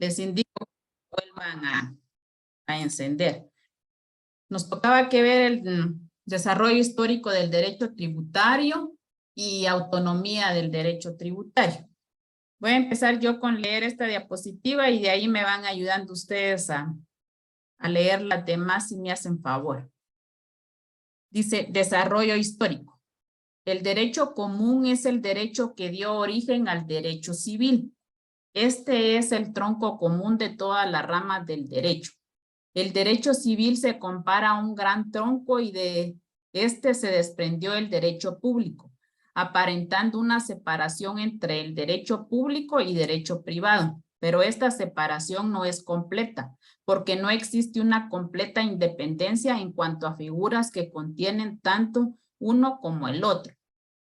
Les indico que vuelvan a encender. Nos tocaba que ver el desarrollo histórico del derecho tributario y autonomía del derecho tributario. Voy a empezar yo con leer esta diapositiva y de ahí me van ayudando ustedes a leer las demás si me hacen favor. Dice, desarrollo histórico. El derecho común es el derecho que dio origen al derecho civil. Este es el tronco común de todas las ramas del derecho. El derecho civil se compara a un gran tronco y de este se desprendió el derecho público, aparentando una separación entre el derecho público y derecho privado. Pero esta separación no es completa, porque no existe una completa independencia en cuanto a figuras que contienen tanto uno como el otro.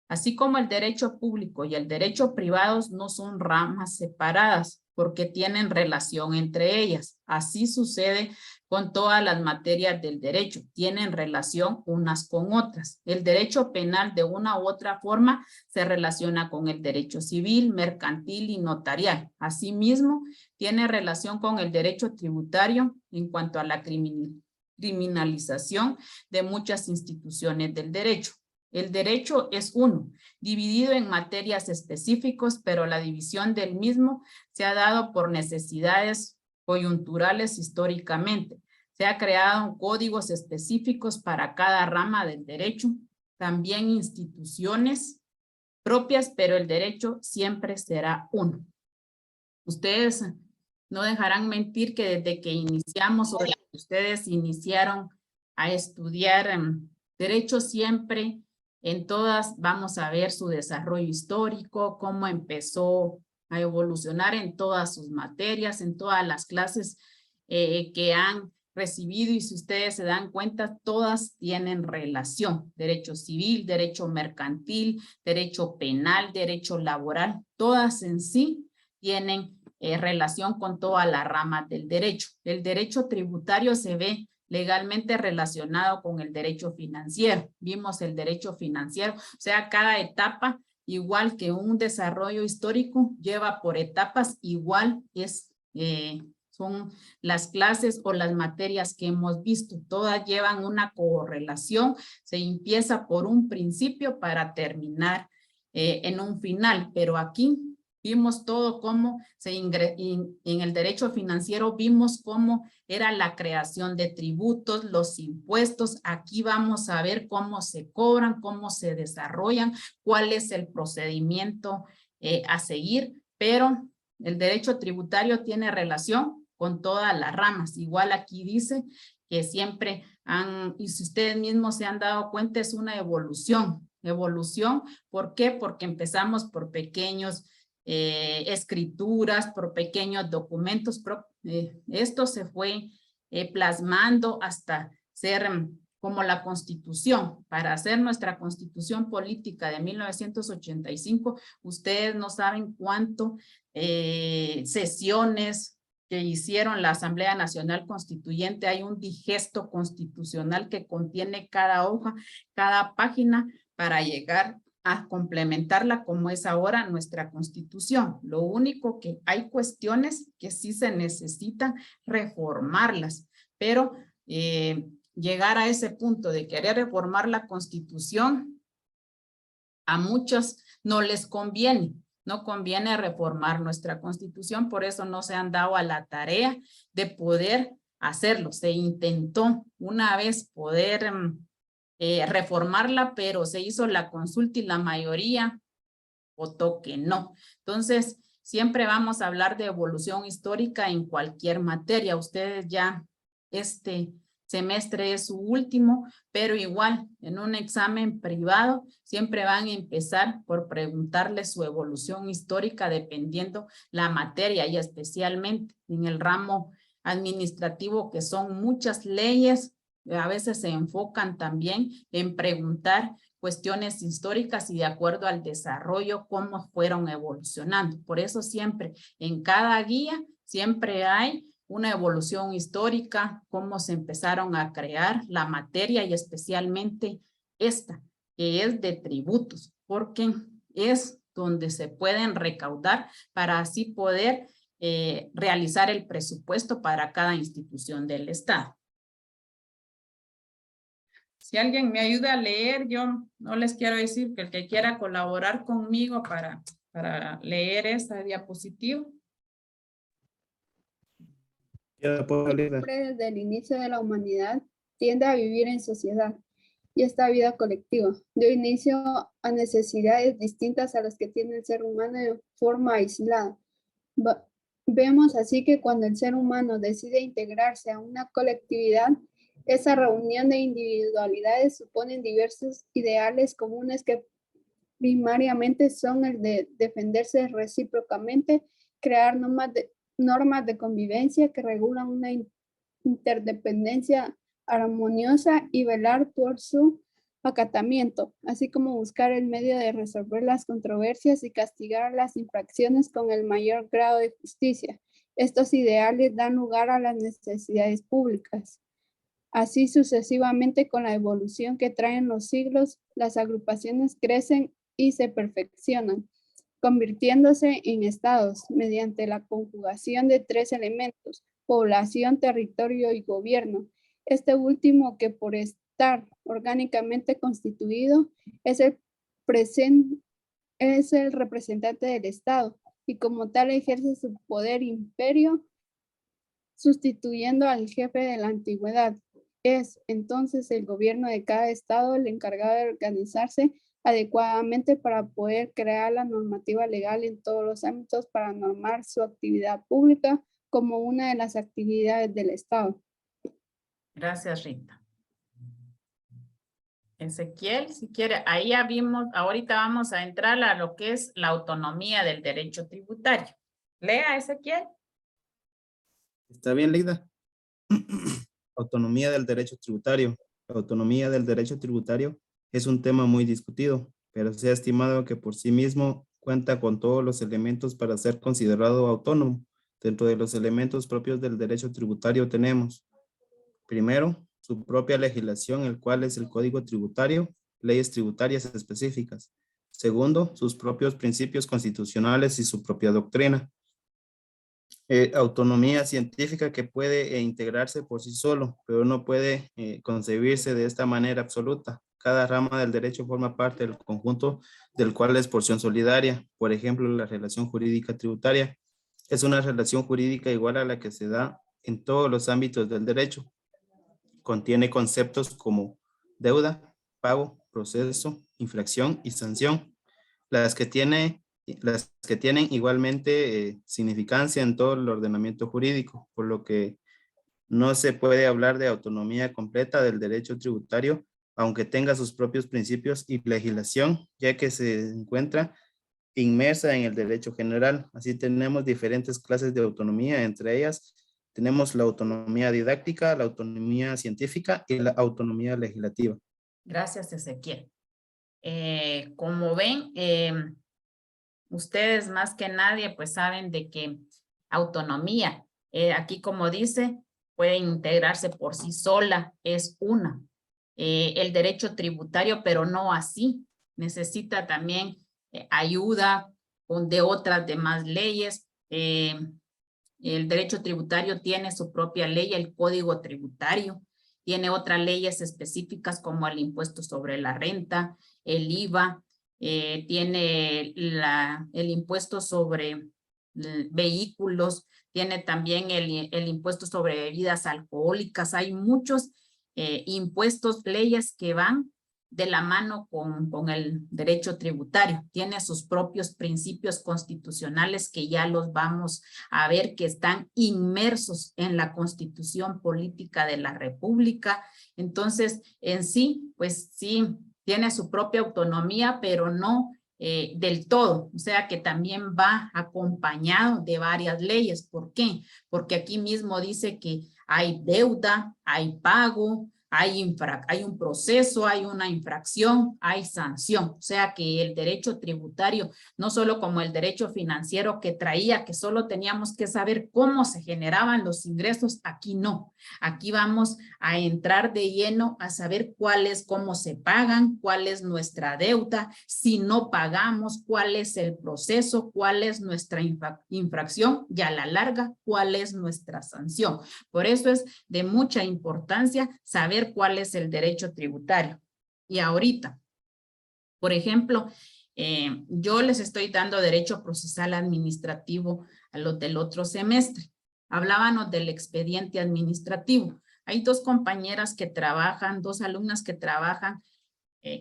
Así como el derecho público y el derecho privado no son ramas separadas, porque tienen relación entre ellas. Así sucede con todas las materias del derecho, tienen relación unas con otras. El derecho penal de una u otra forma se relaciona con el derecho civil, mercantil y notarial. Asimismo, tiene relación con el derecho tributario en cuanto a la criminalización de muchas instituciones del derecho. El derecho es uno, dividido en materias específicas, pero la división del mismo se ha dado por necesidades coyunturales históricamente. Se ha creado códigos específicos para cada rama del derecho, también instituciones propias, pero el derecho siempre será uno. Ustedes no dejarán mentir que desde que iniciamos o desde que ustedes iniciaron a estudiar derecho siempre en todas vamos a ver su desarrollo histórico, cómo empezó a evolucionar en todas sus materias, en todas las clases que han recibido y si ustedes se dan cuenta, todas tienen relación. Derecho civil, derecho mercantil, derecho penal, derecho laboral, todas en sí tienen relación con todas las ramas del derecho. El derecho tributario se ve legalmente relacionado con el derecho financiero. Vimos el derecho financiero, o sea, cada etapa, igual que un desarrollo histórico, lleva por etapas, igual son las clases o las materias que hemos visto. Todas llevan una correlación, se empieza por un principio para terminar en un final, pero aquí vimos todo cómo en el derecho financiero vimos cómo era la creación de tributos, los impuestos. Aquí vamos a ver cómo se cobran, cómo se desarrollan, cuál es el procedimiento a seguir, pero el derecho tributario tiene relación con todas las ramas. Igual aquí dice que siempre y si ustedes mismos se han dado cuenta, es una evolución. Evolución, ¿por qué? Porque empezamos por pequeños escrituras, por pequeños documentos. Esto se fue plasmando hasta ser como la Constitución. Para hacer nuestra Constitución Política de 1985, ustedes no saben cuánto sesiones que hicieron la Asamblea Nacional Constituyente. Hay un digesto constitucional que contiene cada hoja, cada página para llegar a complementarla como es ahora nuestra Constitución. Lo único que hay cuestiones que sí se necesitan reformarlas, pero llegar a ese punto de querer reformar la Constitución, a muchos no les conviene. No conviene reformar nuestra Constitución, por eso no se han dado a la tarea de poder hacerlo. Se intentó una vez poder reformarla, pero se hizo la consulta y la mayoría votó que no. Entonces, siempre vamos a hablar de evolución histórica en cualquier materia. Ustedes ya este semestre es su último, pero igual en un examen privado siempre van a empezar por preguntarles su evolución histórica dependiendo la materia y especialmente en el ramo administrativo que son muchas leyes. A veces se enfocan también en preguntar cuestiones históricas y de acuerdo al desarrollo, cómo fueron evolucionando. Por eso siempre, en cada guía, siempre hay una evolución histórica, cómo se empezaron a crear la materia y especialmente esta, que es de tributos, porque es donde se pueden recaudar para así poder realizar el presupuesto para cada institución del Estado. Si alguien me ayuda a leer, yo no les quiero decir que el que quiera colaborar conmigo para leer esta diapositiva. Ya puedo leer. Desde el inicio de la humanidad tiende a vivir en sociedad y esta vida colectiva dio inicio a necesidades distintas a las que tiene el ser humano de forma aislada. Vemos así que cuando el ser humano decide integrarse a una colectividad, esa reunión de individualidades suponen diversos ideales comunes que primariamente son el de defenderse recíprocamente, crear normas de convivencia que regulan una interdependencia armoniosa y velar por su acatamiento, así como buscar el medio de resolver las controversias y castigar las infracciones con el mayor grado de justicia. Estos ideales dan lugar a las necesidades públicas. Así sucesivamente, con la evolución que traen los siglos, las agrupaciones crecen y se perfeccionan, convirtiéndose en estados mediante la conjugación de tres elementos: población, territorio y gobierno. Este último, que por estar orgánicamente constituido es el representante del Estado y como tal ejerce su poder imperio, sustituyendo al jefe de la antigüedad. Es entonces el gobierno de cada estado el encargado de organizarse adecuadamente para poder crear la normativa legal en todos los ámbitos para normar su actividad pública como una de las actividades del Estado. Gracias, Rita. Ezequiel, si quiere, ahí ya vimos, ahorita vamos a entrar a lo que es la autonomía del derecho tributario. Lea, Ezequiel. Está bien, Leida. Autonomía del derecho tributario. La autonomía del derecho tributario es un tema muy discutido, pero se ha estimado que por sí mismo cuenta con todos los elementos para ser considerado autónomo. Dentro de los elementos propios del derecho tributario tenemos, primero, su propia legislación, el cual es el Código Tributario, leyes tributarias específicas. Segundo, sus propios principios constitucionales y su propia doctrina. Autonomía científica que puede integrarse por sí solo, pero no puede concebirse de esta manera absoluta. Cada rama del derecho forma parte del conjunto del cual es porción solidaria. Por ejemplo, la relación jurídica tributaria es una relación jurídica igual a la que se da en todos los ámbitos del derecho. Contiene conceptos como deuda, pago, proceso, infracción y sanción, las que tienen igualmente significancia en todo el ordenamiento jurídico, por lo que no se puede hablar de autonomía completa del derecho tributario, aunque tenga sus propios principios y legislación, ya que se encuentra inmersa en el derecho general. Así tenemos diferentes clases de autonomía, entre ellas tenemos la autonomía didáctica, la autonomía científica y la autonomía legislativa. Gracias, Ezequiel. Como ven, ustedes más que nadie pues saben de que autonomía, aquí como dice, puede integrarse por sí sola, es una. El derecho tributario, pero no así, necesita también ayuda de otras demás leyes. El derecho tributario tiene su propia ley, el Código Tributario, tiene otras leyes específicas como el impuesto sobre la renta, el IVA, tiene el impuesto sobre vehículos, tiene también el impuesto sobre bebidas alcohólicas. Hay muchos impuestos, leyes que van de la mano con el derecho tributario. Tiene sus propios principios constitucionales que ya los vamos a ver que están inmersos en la Constitución Política de la República. Entonces, en sí, pues sí, tiene su propia autonomía, pero no del todo, o sea que también va acompañado de varias leyes. ¿Por qué? Porque aquí mismo dice que hay deuda, hay pago, hay un proceso, hay una infracción, hay sanción. O sea que el derecho tributario, no solo como el derecho financiero que traía, que solo teníamos que saber cómo se generaban los ingresos, aquí no. Aquí vamos a entrar de lleno a saber cómo se pagan, cuál es nuestra deuda, si no pagamos, cuál es el proceso, cuál es nuestra infracción y a la larga, cuál es nuestra sanción. Por eso es de mucha importancia saber cuál es el derecho tributario. Y ahorita, por ejemplo, yo les estoy dando derecho procesal administrativo a los del otro semestre. Hablábamos del expediente administrativo. Hay dos compañeras que trabajan, dos alumnas que trabajan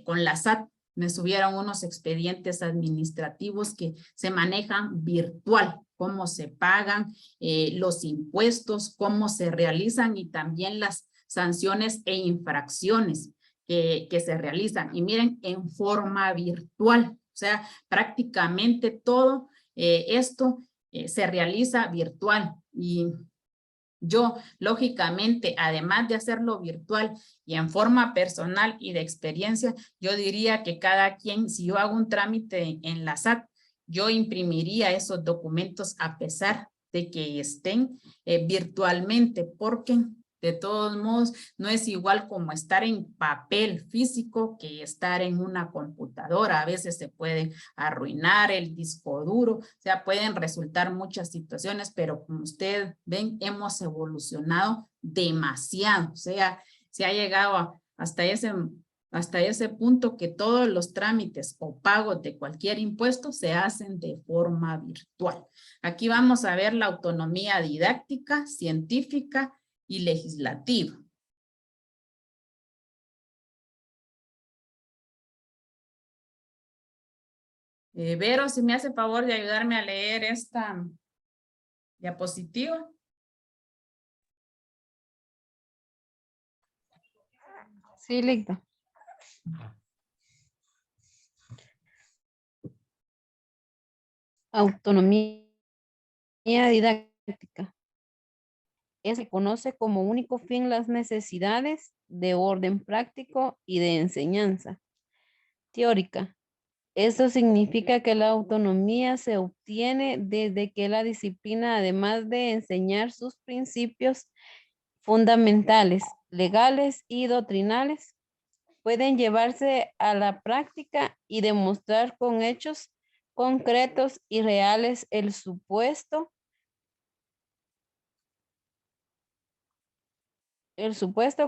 con la SAT. Me subieron unos expedientes administrativos que se manejan virtual, cómo se pagan los impuestos, cómo se realizan y también las sanciones e infracciones que se realizan. Y miren, en forma virtual, o sea, prácticamente todo esto se realiza virtual. Y yo, lógicamente, además de hacerlo virtual y en forma personal y de experiencia, yo diría que cada quien, si yo hago un trámite en la SAT, yo imprimiría esos documentos a pesar de que estén virtualmente, porque de todos modos no es igual como estar en papel físico que estar en una computadora. A veces se puede arruinar el disco duro, o sea, pueden resultar muchas situaciones, pero como ustedes ven, hemos evolucionado demasiado, o sea, se ha llegado hasta ese punto que todos los trámites o pagos de cualquier impuesto se hacen de forma virtual. Aquí vamos a ver la autonomía didáctica, científica y legislativa. Vero, si me hace favor de ayudarme a leer esta diapositiva. Sí, listo. Autonomía didáctica. Se conoce como único fin las necesidades de orden práctico y de enseñanza teórica. Esto significa que la autonomía se obtiene desde que la disciplina, además de enseñar sus principios fundamentales, legales y doctrinales, pueden llevarse a la práctica y demostrar con hechos concretos y reales el supuesto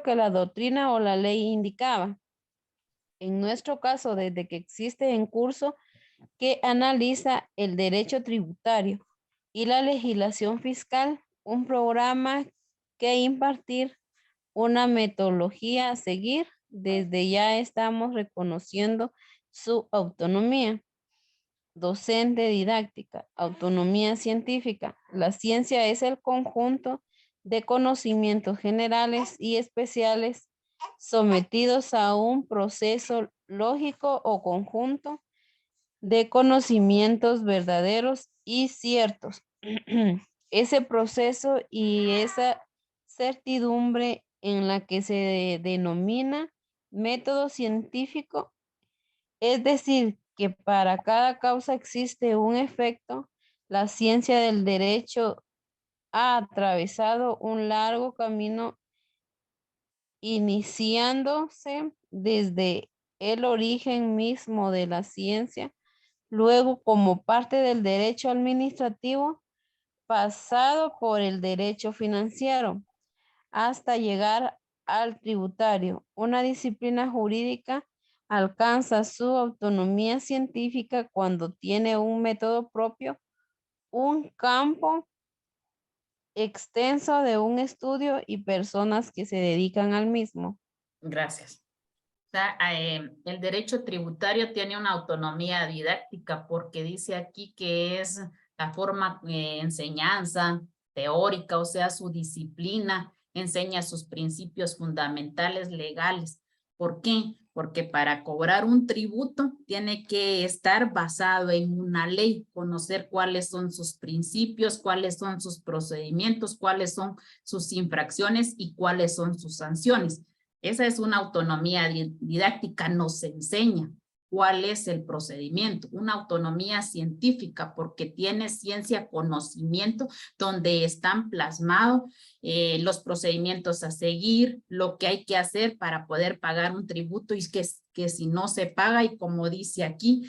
que la doctrina o la ley indicaba. En nuestro caso, desde que existe en curso que analiza el derecho tributario y la legislación fiscal, un programa que impartir, una metodología a seguir, desde ya estamos reconociendo su autonomía docente didáctica, autonomía científica. La ciencia es el conjunto de conocimientos generales y especiales sometidos a un proceso lógico o conjunto de conocimientos verdaderos y ciertos. Ese proceso y esa certidumbre en la que se denomina método científico, es decir, que para cada causa existe un efecto. La ciencia del derecho ha atravesado un largo camino iniciándose desde el origen mismo de la ciencia, luego como parte del derecho administrativo, pasado por el derecho financiero, hasta llegar al tributario. Una disciplina jurídica alcanza su autonomía científica cuando tiene un método propio, un campo extenso de un estudio y personas que se dedican al mismo. Gracias. O sea, el derecho tributario tiene una autonomía didáctica porque dice aquí que es la forma de enseñanza teórica, o sea, su disciplina enseña sus principios fundamentales legales. ¿Por qué? Porque para cobrar un tributo tiene que estar basado en una ley, conocer cuáles son sus principios, cuáles son sus procedimientos, cuáles son sus infracciones y cuáles son sus sanciones. Esa es una autonomía didáctica, nos enseña cuál es el procedimiento, una autonomía científica porque tiene ciencia, conocimiento, donde están plasmados los procedimientos a seguir, lo que hay que hacer para poder pagar un tributo y que si no se paga, y como dice aquí,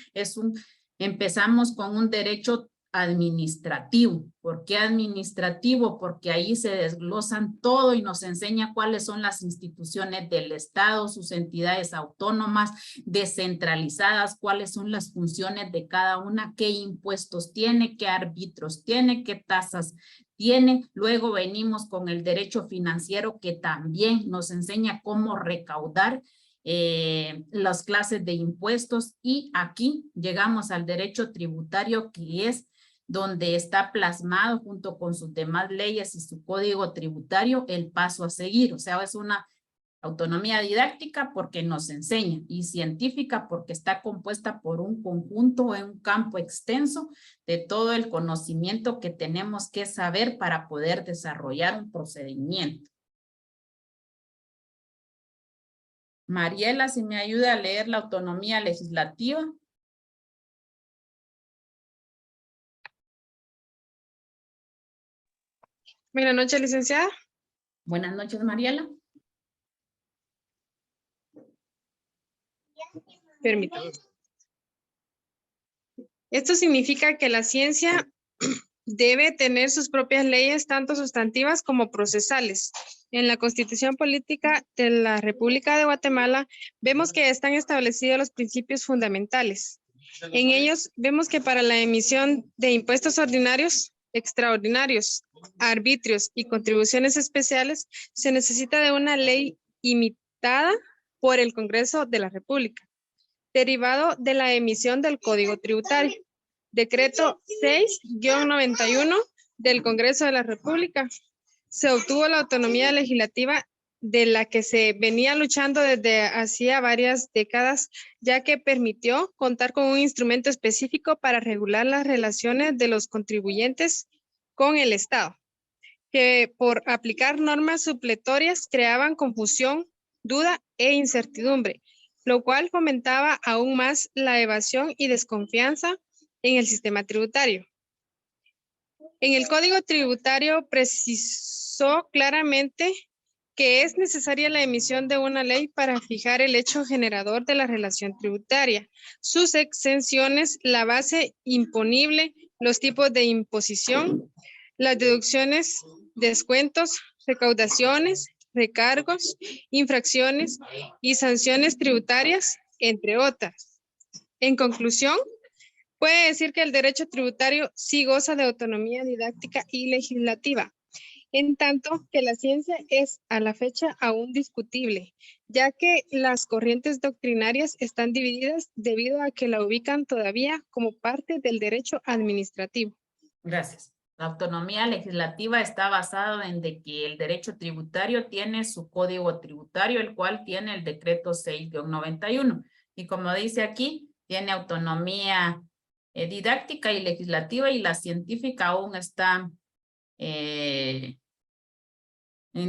empezamos con un derecho administrativo. ¿Por qué administrativo? Porque ahí se desglosan todo y nos enseña cuáles son las instituciones del Estado, sus entidades autónomas, descentralizadas, cuáles son las funciones de cada una, qué impuestos tiene, qué árbitros tiene, qué tasas tiene. Luego venimos con el derecho financiero que también nos enseña cómo recaudar las clases de impuestos, y aquí llegamos al derecho tributario, que es donde está plasmado junto con sus demás leyes y su código tributario el paso a seguir. O sea, es una autonomía didáctica porque nos enseña, y científica porque está compuesta por un conjunto en un campo extenso de todo el conocimiento que tenemos que saber para poder desarrollar un procedimiento. Mariela, si me ayuda a leer la autonomía legislativa. Buenas noches, licenciada. Buenas noches, Mariela. Permítame. Esto significa que la ciencia debe tener sus propias leyes, tanto sustantivas como procesales. En la Constitución Política de la República de Guatemala vemos que están establecidos los principios fundamentales. En ellos vemos que para la emisión de impuestos ordinarios, extraordinarios, arbitrios y contribuciones especiales, se necesita de una ley imitada por el Congreso de la República, derivado de la emisión del Código Tributario. Decreto 6-91 del Congreso de la República. Se obtuvo la autonomía legislativa de la que se venía luchando desde hacía varias décadas, ya que permitió contar con un instrumento específico para regular las relaciones de los contribuyentes con el Estado, que por aplicar normas supletorias creaban confusión, duda e incertidumbre, lo cual fomentaba aún más la evasión y desconfianza en el sistema tributario. En el Código Tributario precisó claramente que es necesaria la emisión de una ley para fijar el hecho generador de la relación tributaria, sus exenciones, la base imponible, los tipos de imposición, las deducciones, descuentos, recaudaciones, recargos, infracciones y sanciones tributarias, entre otras. En conclusión, puede decir que el derecho tributario sí goza de autonomía didáctica y legislativa, en tanto que la ciencia es a la fecha aún discutible, ya que las corrientes doctrinarias están divididas debido a que la ubican todavía como parte del derecho administrativo. Gracias. La autonomía legislativa está basada en de que el derecho tributario tiene su código tributario, el cual tiene el decreto 6-91. Y como dice aquí, tiene autonomía didáctica y legislativa, y la científica aún está en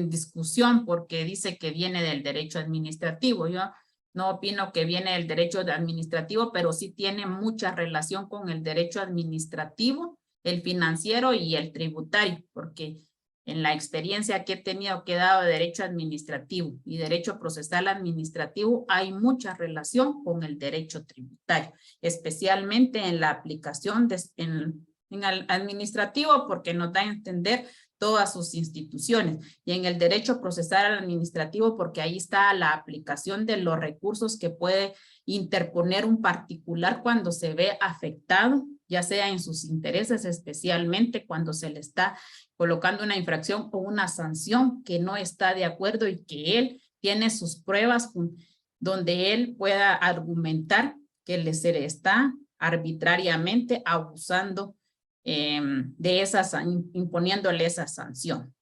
discusión porque dice que viene del derecho administrativo. Yo no opino que viene del derecho administrativo, pero sí tiene mucha relación con el derecho administrativo, el financiero y el tributario, porque en la experiencia que he tenido que he dado de derecho administrativo y derecho procesal administrativo, hay mucha relación con el derecho tributario, especialmente en la aplicación en el administrativo, porque nos da a entender todas sus instituciones, y en el derecho procesal administrativo porque ahí está la aplicación de los recursos que puede interponer un particular cuando se ve afectado, ya sea en sus intereses, especialmente cuando se le está colocando una infracción o una sanción que no está de acuerdo y que él tiene sus pruebas donde él pueda argumentar que se le está arbitrariamente abusando imponiéndole esa sanción.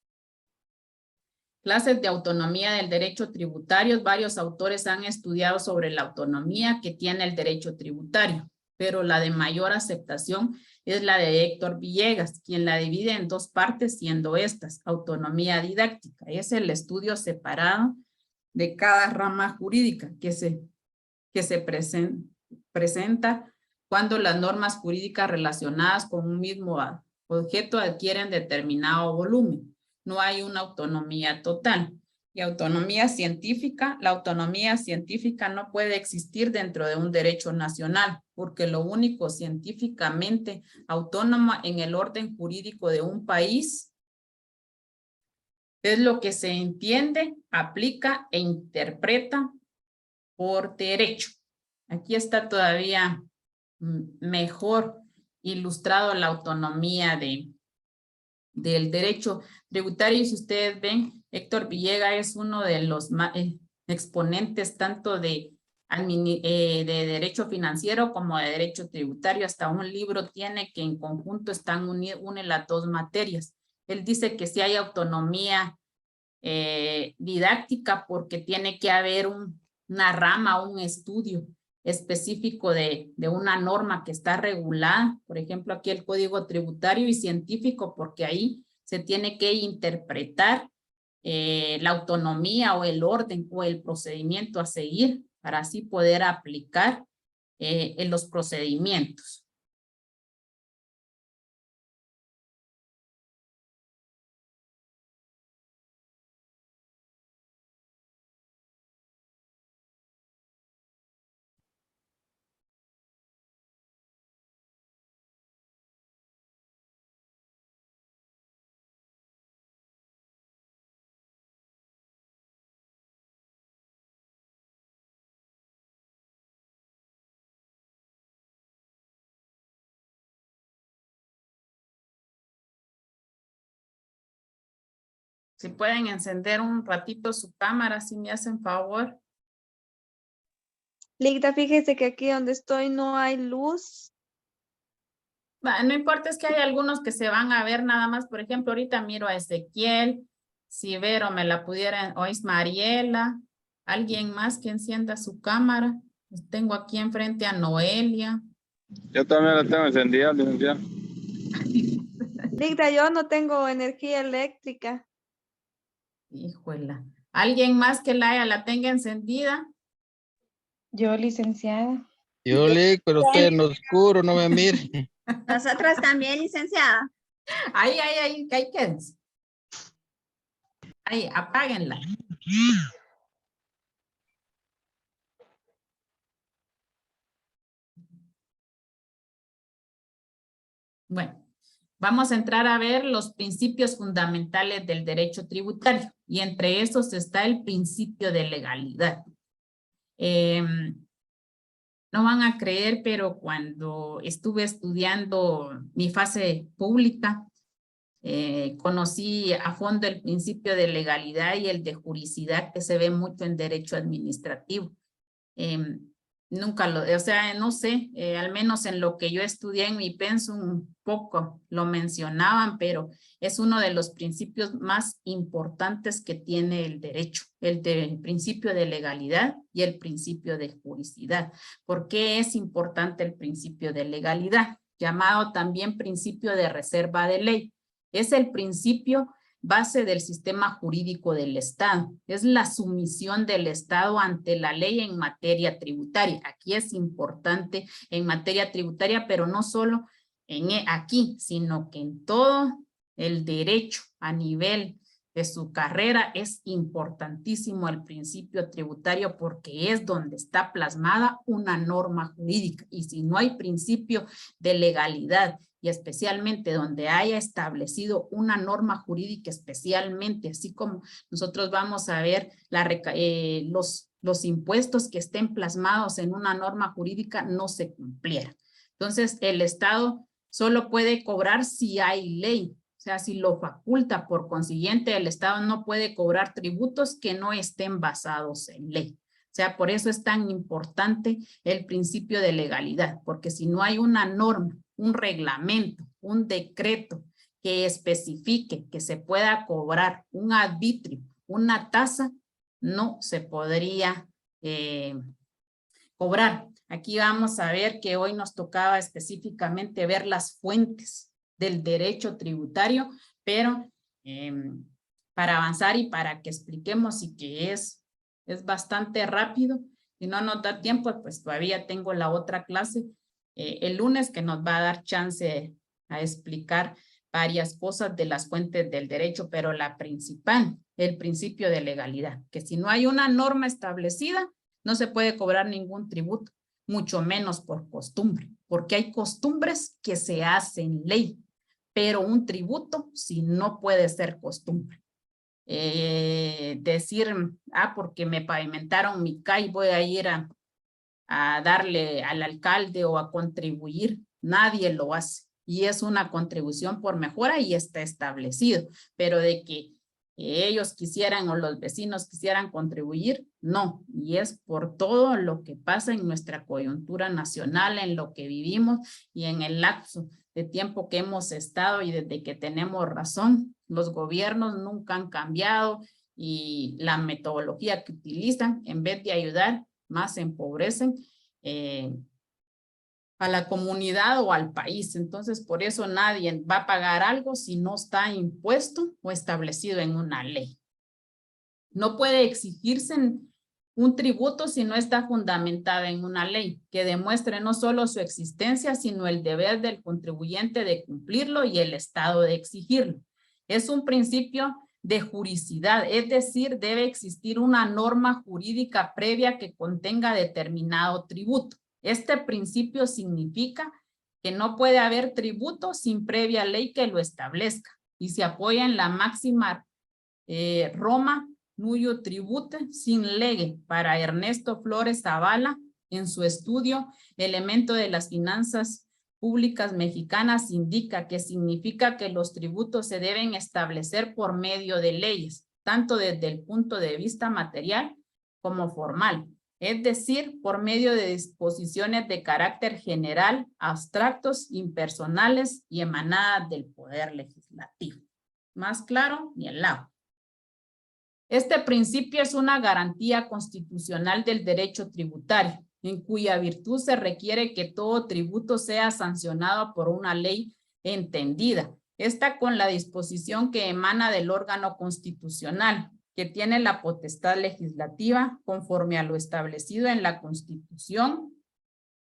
Clases de autonomía del derecho tributario. Varios autores han estudiado sobre la autonomía que tiene el derecho tributario, pero la de mayor aceptación es la de Héctor Villegas, quien la divide en dos partes, siendo estas: autonomía didáctica, es el estudio separado de cada rama jurídica que se presenta cuando las normas jurídicas relacionadas con un mismo objeto adquieren determinado volumen. No hay una autonomía total. Y autonomía científica, la autonomía científica no puede existir dentro de un derecho nacional, porque lo único científicamente autónomo en el orden jurídico de un país es lo que se entiende, aplica e interpreta por derecho. Aquí está todavía mejor ilustrado la autonomía del derecho tributario. Y si ustedes ven, Héctor Villegas es uno de los exponentes tanto de derecho financiero como de derecho tributario. Hasta un libro tiene que en conjunto están une las dos materias. Él dice que sí hay autonomía didáctica porque tiene que haber una rama, un estudio específico de una norma que está regulada, por ejemplo aquí el Código Tributario, y científico porque ahí se tiene que interpretar la autonomía o el orden o el procedimiento a seguir para así poder aplicar en los procedimientos. Si pueden encender un ratito su cámara, si me hacen favor. Ligda, fíjese que aquí donde estoy no hay luz. No importa, es que hay algunos que se van a ver nada más. Por ejemplo, ahorita miro a Ezequiel, si Vero me la pudieran, o es Mariela, alguien más que encienda su cámara. Tengo aquí enfrente a Noelia. Yo también la tengo encendida, licenciada. Ligda, yo no tengo energía eléctrica. Híjola. ¿Alguien más que la tenga encendida? Yo, licenciada. Yo le, pero usted en lo oscuro, no me mire. Nosotras también, licenciada. Ahí, quédense. Ahí, apáguenla. Bueno, vamos a entrar a ver los principios fundamentales del derecho tributario y entre esos está el principio de legalidad. No van a creer, pero cuando estuve estudiando mi fase pública, conocí a fondo el principio de legalidad y el de juridicidad que se ve mucho en derecho administrativo. Nunca o sea, no sé, al menos en lo que yo estudié en mi pensum un poco lo mencionaban, pero es uno de los principios más importantes que tiene el derecho, el principio de legalidad y el principio de juridicidad. ¿Por qué es importante el principio de legalidad? Llamado también principio de reserva de ley. Es el principio base del sistema jurídico del Estado. Es la sumisión del Estado ante la ley en materia tributaria. Aquí es importante en materia tributaria, pero no solo aquí, sino que en todo el derecho a nivel de su carrera es importantísimo el principio tributario porque es donde está plasmada una norma jurídica. Y si no hay principio de legalidad y especialmente donde haya establecido una norma jurídica especialmente, así como nosotros vamos a ver los impuestos que estén plasmados en una norma jurídica no se cumplieran. Entonces, el Estado solo puede cobrar si hay ley, o sea, si lo faculta. Por consiguiente, el Estado no puede cobrar tributos que no estén basados en ley. O sea, por eso es tan importante el principio de legalidad, porque si no hay una norma, un reglamento, un decreto que especifique que se pueda cobrar un arbitrio, una tasa, no se podría cobrar. Aquí vamos a ver que hoy nos tocaba específicamente ver las fuentes del derecho tributario, pero para avanzar y para que expliquemos y que es Es bastante rápido. Si no nos da tiempo, pues todavía tengo la otra clase el lunes que nos va a dar chance a explicar varias cosas de las fuentes del derecho, pero la principal, el principio de legalidad, que si no hay una norma establecida, no se puede cobrar ningún tributo, mucho menos por costumbre, porque hay costumbres que se hacen ley, pero un tributo sí no puede ser costumbre. Decir, porque me pavimentaron mi calle, voy a ir a darle al alcalde o a contribuir, nadie lo hace. Y es una contribución por mejora y está establecido, pero de que ellos quisieran o los vecinos quisieran contribuir, no. Y es por todo lo que pasa en nuestra coyuntura nacional, en lo que vivimos y en el lapso de tiempo que hemos estado y desde que tenemos razón. Los gobiernos nunca han cambiado y la metodología que utilizan, en vez de ayudar, más empobrecen a la comunidad o al país. Entonces, por eso nadie va a pagar algo si no está impuesto o establecido en una ley. No puede exigirse un tributo si no está fundamentado en una ley que demuestre no solo su existencia, sino el deber del contribuyente de cumplirlo y el Estado de exigirlo. Es un principio de juridicidad, es decir, debe existir una norma jurídica previa que contenga determinado tributo. Este principio significa que no puede haber tributo sin previa ley que lo establezca y se apoya en la máxima Roma nuyo tribute sin lege para Ernesto Flores Zavala en su estudio Elemento de las finanzas públicas mexicanas indica que significa que los tributos se deben establecer por medio de leyes, tanto desde el punto de vista material como formal, es decir, por medio de disposiciones de carácter general, abstractos, impersonales y emanadas del Poder Legislativo. Más claro, ni el lado. Este principio es una garantía constitucional del derecho tributario, en cuya virtud se requiere que todo tributo sea sancionado por una ley entendida. Esta con la disposición que emana del órgano constitucional, que tiene la potestad legislativa conforme a lo establecido en la Constitución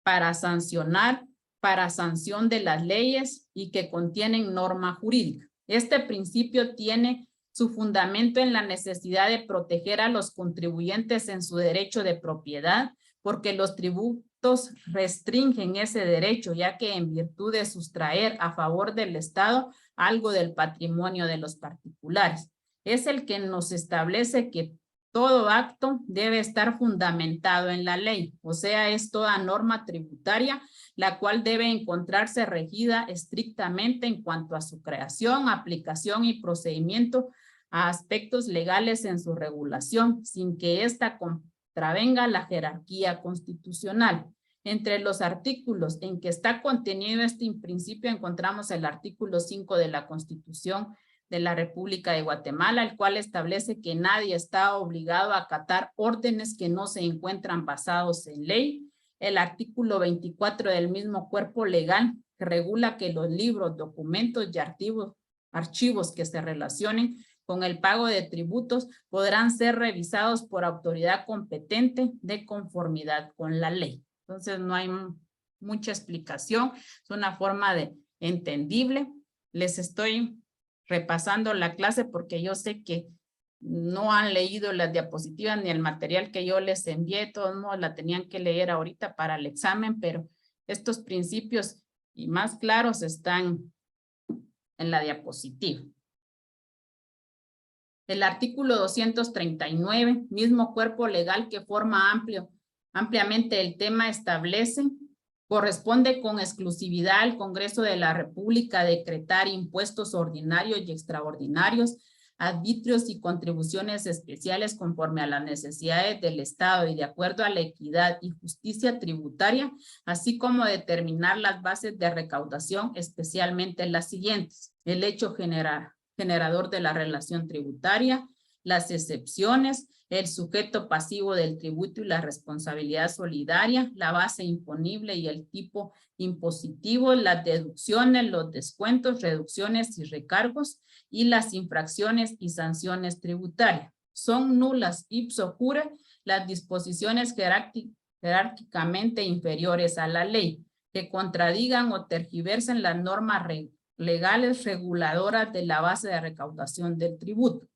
para sancionar, para sanción de las leyes y que contienen norma jurídica. Este principio tiene su fundamento en la necesidad de proteger a los contribuyentes en su derecho de propiedad, porque los tributos restringen ese derecho, ya que en virtud de sustraer a favor del Estado algo del patrimonio de los particulares. Es el que nos establece que todo acto debe estar fundamentado en la ley, o sea, es toda norma tributaria, la cual debe encontrarse regida estrictamente en cuanto a su creación, aplicación y procedimiento a aspectos legales en su regulación, sin que ésta contravenga la jerarquía constitucional. Entre los artículos en que está contenido este principio encontramos el artículo 5 de la Constitución de la República de Guatemala, el cual establece que nadie está obligado a acatar órdenes que no se encuentran basados en ley. El artículo 24 del mismo cuerpo legal que regula que los libros, documentos y archivos que se relacionen con el pago de tributos podrán ser revisados por autoridad competente de conformidad con la ley. Entonces no hay mucha explicación, es una forma de entendible. Les estoy repasando la clase porque yo sé que no han leído las diapositivas ni el material que yo les envié, de todos modos la tenían que leer ahorita para el examen, pero estos principios y más claros están en la diapositiva. El artículo 239, mismo cuerpo legal que forma ampliamente el tema, establece, corresponde con exclusividad al Congreso de la República decretar impuestos ordinarios y extraordinarios, arbitrios y contribuciones especiales conforme a las necesidades del Estado y de acuerdo a la equidad y justicia tributaria, así como determinar las bases de recaudación, especialmente las siguientes: el hecho generador de la relación tributaria, las excepciones, el sujeto pasivo del tributo y la responsabilidad solidaria, la base imponible y el tipo impositivo, las deducciones, los descuentos, reducciones y recargos y las infracciones y sanciones tributarias. son nulas ipso jure las disposiciones jerárquicamente inferiores a la ley, que contradigan o tergiversen las normas legales reguladoras de la base de recaudación del tributo.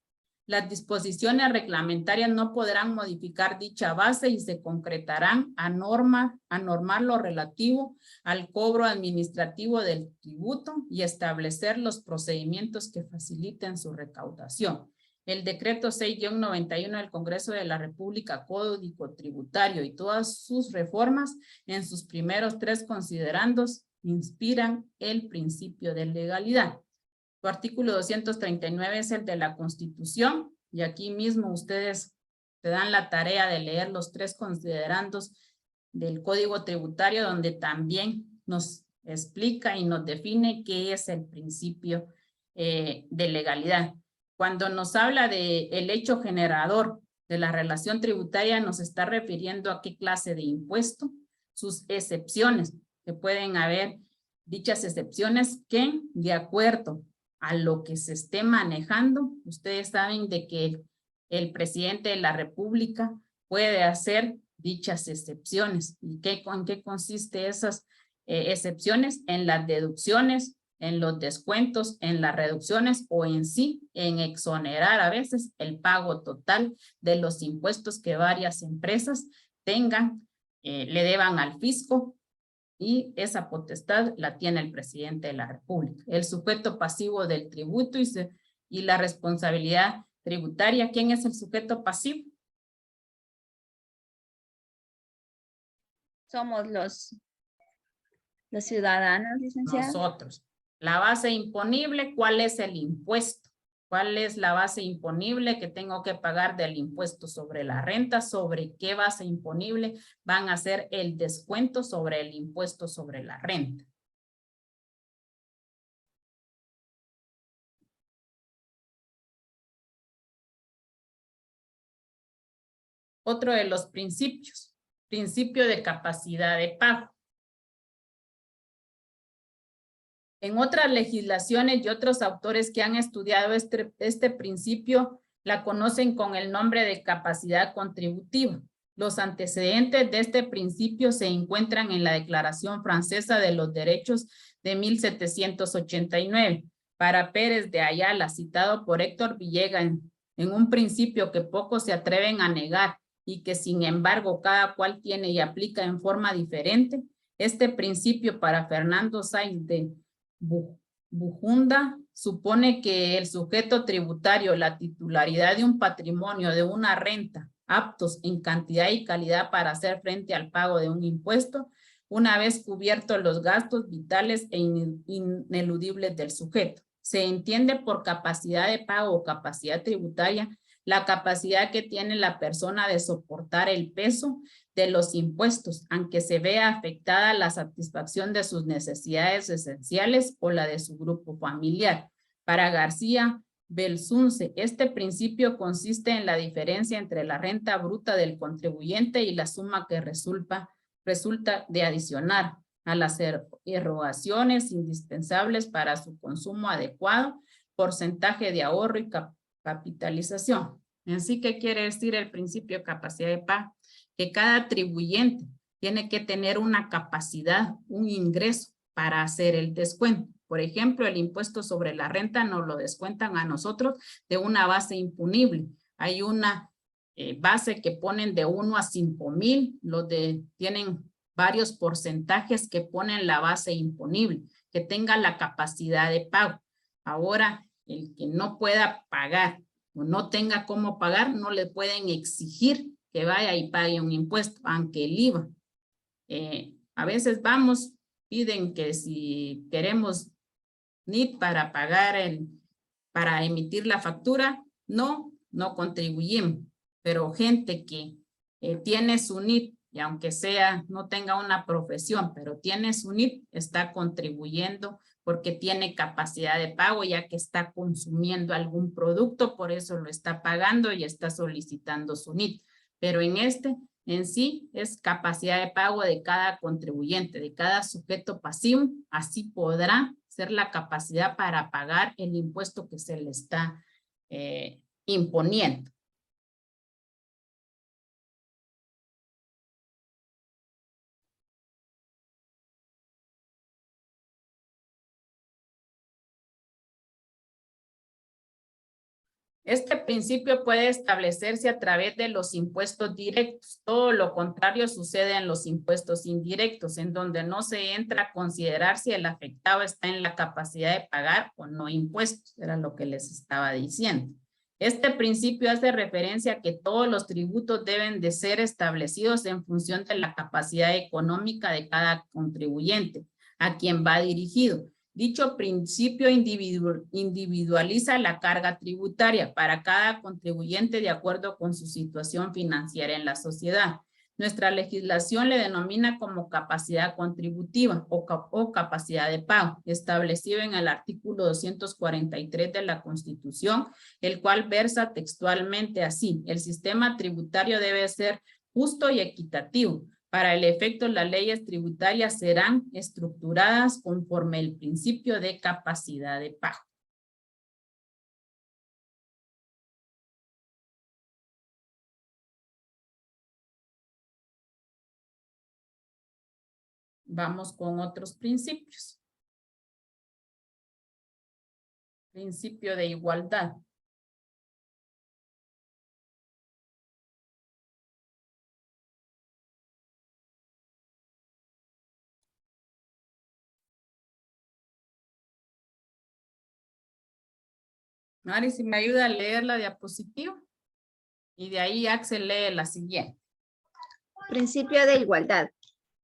Las disposiciones reglamentarias no podrán modificar dicha base y se concretarán a normar lo relativo al cobro administrativo del tributo y establecer los procedimientos que faciliten su recaudación. El decreto 6-91 del Congreso de la República, Código Tributario y todas sus reformas en sus primeros 3 considerandos inspiran el principio de legalidad. Su artículo 239 es el de la Constitución y aquí mismo ustedes se dan la tarea de leer los 3 considerandos del Código Tributario, donde también nos explica y nos define qué es el principio de legalidad. Cuando nos habla de el hecho generador de la relación tributaria, nos está refiriendo a qué clase de impuesto, sus excepciones, que pueden haber dichas excepciones que, de acuerdo a lo que se esté manejando, ustedes saben de que el presidente de la República puede hacer dichas excepciones. ¿Y en qué consiste esas excepciones? En las deducciones, en los descuentos, en las reducciones o en sí, en exonerar a veces el pago total de los impuestos que varias empresas tengan, le deban al fisco, y esa potestad la tiene el presidente de la República. El sujeto pasivo del tributo y la responsabilidad tributaria. ¿Quién es el sujeto pasivo? Somos los ciudadanos, licenciada. Nosotros. La base imponible, ¿cuál es el impuesto? ¿Cuál es la base imponible que tengo que pagar del impuesto sobre la renta? ¿Sobre qué base imponible van a hacer el descuento sobre el impuesto sobre la renta? Otro de los principios, principio de capacidad de pago. En otras legislaciones y otros autores que han estudiado este principio la conocen con el nombre de capacidad contributiva. Los antecedentes de este principio se encuentran en la Declaración Francesa de los Derechos de 1789. Para Pérez de Ayala, citado por Héctor Villegas, en un principio que pocos se atreven a negar y que sin embargo cada cual tiene y aplica en forma diferente, este principio para Fernando Sáenz de Bujunda supone que el sujeto tributario, la titularidad de un patrimonio, de una renta, aptos en cantidad y calidad para hacer frente al pago de un impuesto, una vez cubiertos los gastos vitales e ineludibles del sujeto. Se entiende por capacidad de pago o capacidad tributaria la capacidad que tiene la persona de soportar el peso de los impuestos, aunque se vea afectada la satisfacción de sus necesidades esenciales o la de su grupo familiar. Para García Belsunce, este principio consiste en la diferencia entre la renta bruta del contribuyente y la suma que resulta de adicionar a las erogaciones indispensables para su consumo adecuado, porcentaje de ahorro y capitalización. Así que quiere decir el principio de capacidad de pago, que cada atribuyente tiene que tener una capacidad, un ingreso para hacer el descuento. Por ejemplo, el impuesto sobre la renta nos lo descuentan a nosotros de una base imponible. Hay una base que ponen de 1 a 5,000, tienen varios porcentajes que ponen la base imponible, que tenga la capacidad de pago. Ahora, el que no pueda pagar o no tenga cómo pagar, no le pueden exigir que vaya y pague un impuesto, aunque el IVA. A veces piden que si queremos NIT para pagar para emitir la factura, no contribuimos. Pero gente que tiene su NIT, y aunque no tenga una profesión, pero tiene su NIT, está contribuyendo porque tiene capacidad de pago, ya que está consumiendo algún producto, por eso lo está pagando y está solicitando su NIT. Pero en sí es capacidad de pago de cada contribuyente, de cada sujeto pasivo, así podrá ser la capacidad para pagar el impuesto que se le está imponiendo. Este principio puede establecerse a través de los impuestos directos. Todo lo contrario sucede en los impuestos indirectos, en donde no se entra a considerar si el afectado está en la capacidad de pagar o no impuestos. Era lo que les estaba diciendo. Este principio hace referencia a que todos los tributos deben de ser establecidos en función de la capacidad económica de cada contribuyente, a quien va dirigido. Dicho principio individualiza la carga tributaria para cada contribuyente de acuerdo con su situación financiera en la sociedad. Nuestra legislación le denomina como capacidad contributiva o capacidad de pago, establecido en el artículo 243 de la Constitución, el cual versa textualmente así: el sistema tributario debe ser justo y equitativo. Para el efecto, las leyes tributarias serán estructuradas conforme el principio de capacidad de pago. Vamos con otros principios. Principio de igualdad. Mari, si me ayuda a leer la diapositiva. Y de ahí Axel lee la siguiente. Principio de igualdad.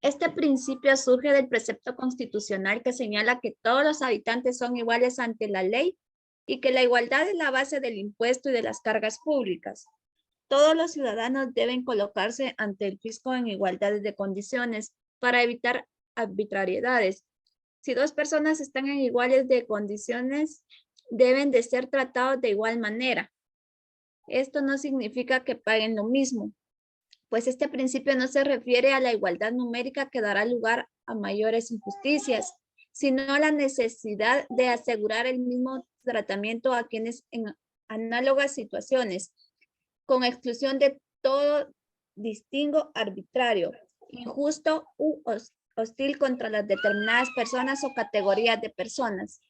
Este principio surge del precepto constitucional que señala que todos los habitantes son iguales ante la ley y que la igualdad es la base del impuesto y de las cargas públicas. Todos los ciudadanos deben colocarse ante el fisco en igualdad de condiciones para evitar arbitrariedades. Si dos personas están en iguales de condiciones, deben de ser tratados de igual manera. Esto no significa que paguen lo mismo, pues este principio no se refiere a la igualdad numérica que dará lugar a mayores injusticias, sino a la necesidad de asegurar el mismo tratamiento a quienes en análogas situaciones, con exclusión de todo distingo arbitrario, injusto u hostil contra las determinadas personas o categorías de personas.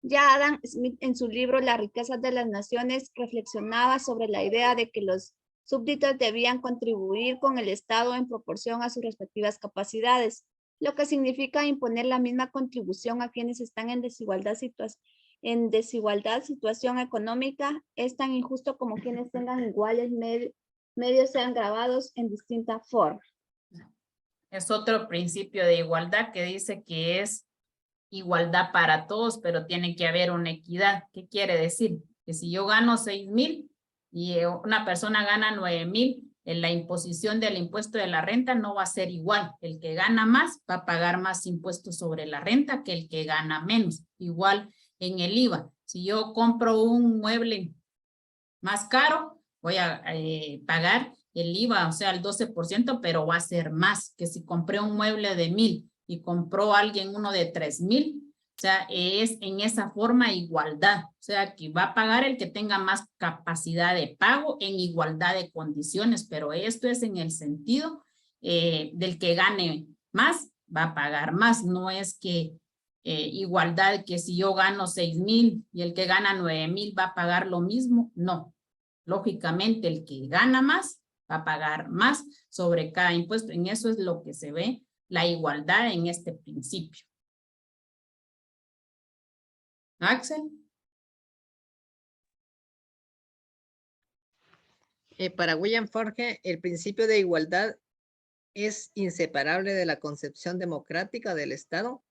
Ya Adam Smith, en su libro Las riquezas de las naciones, reflexionaba sobre la idea de que los súbditos debían contribuir con el Estado en proporción a sus respectivas capacidades, lo que significa imponer la misma contribución a quienes están en desigualdad situación económica. Es tan injusto como quienes tengan iguales medios sean grabados en distinta forma. Es otro principio de igualdad que dice que es igualdad para todos, pero tiene que haber una equidad. ¿Qué quiere decir? Que si yo gano 6,000 y una persona gana 9,000, en la imposición del impuesto de la renta no va a ser igual. El que gana más va a pagar más impuestos sobre la renta que el que gana menos. Igual en el IVA. Si yo compro un mueble más caro, voy a pagar el IVA, o sea, el 12%, pero va a ser más que si compré un mueble de 1,000 y compró alguien uno de 3,000. O sea, es en esa forma igualdad. O sea, que va a pagar el que tenga más capacidad de pago en igualdad de condiciones, pero esto es en el sentido del que gane más, va a pagar más. No es que igualdad que si yo gano 6,000 y el que gana 9,000 va a pagar lo mismo. No. Lógicamente, el que gana más va a pagar más sobre cada impuesto. En eso es lo que se ve la igualdad en este principio. Axel. Para William Forge, el principio de igualdad es inseparable de la concepción democrática del Estado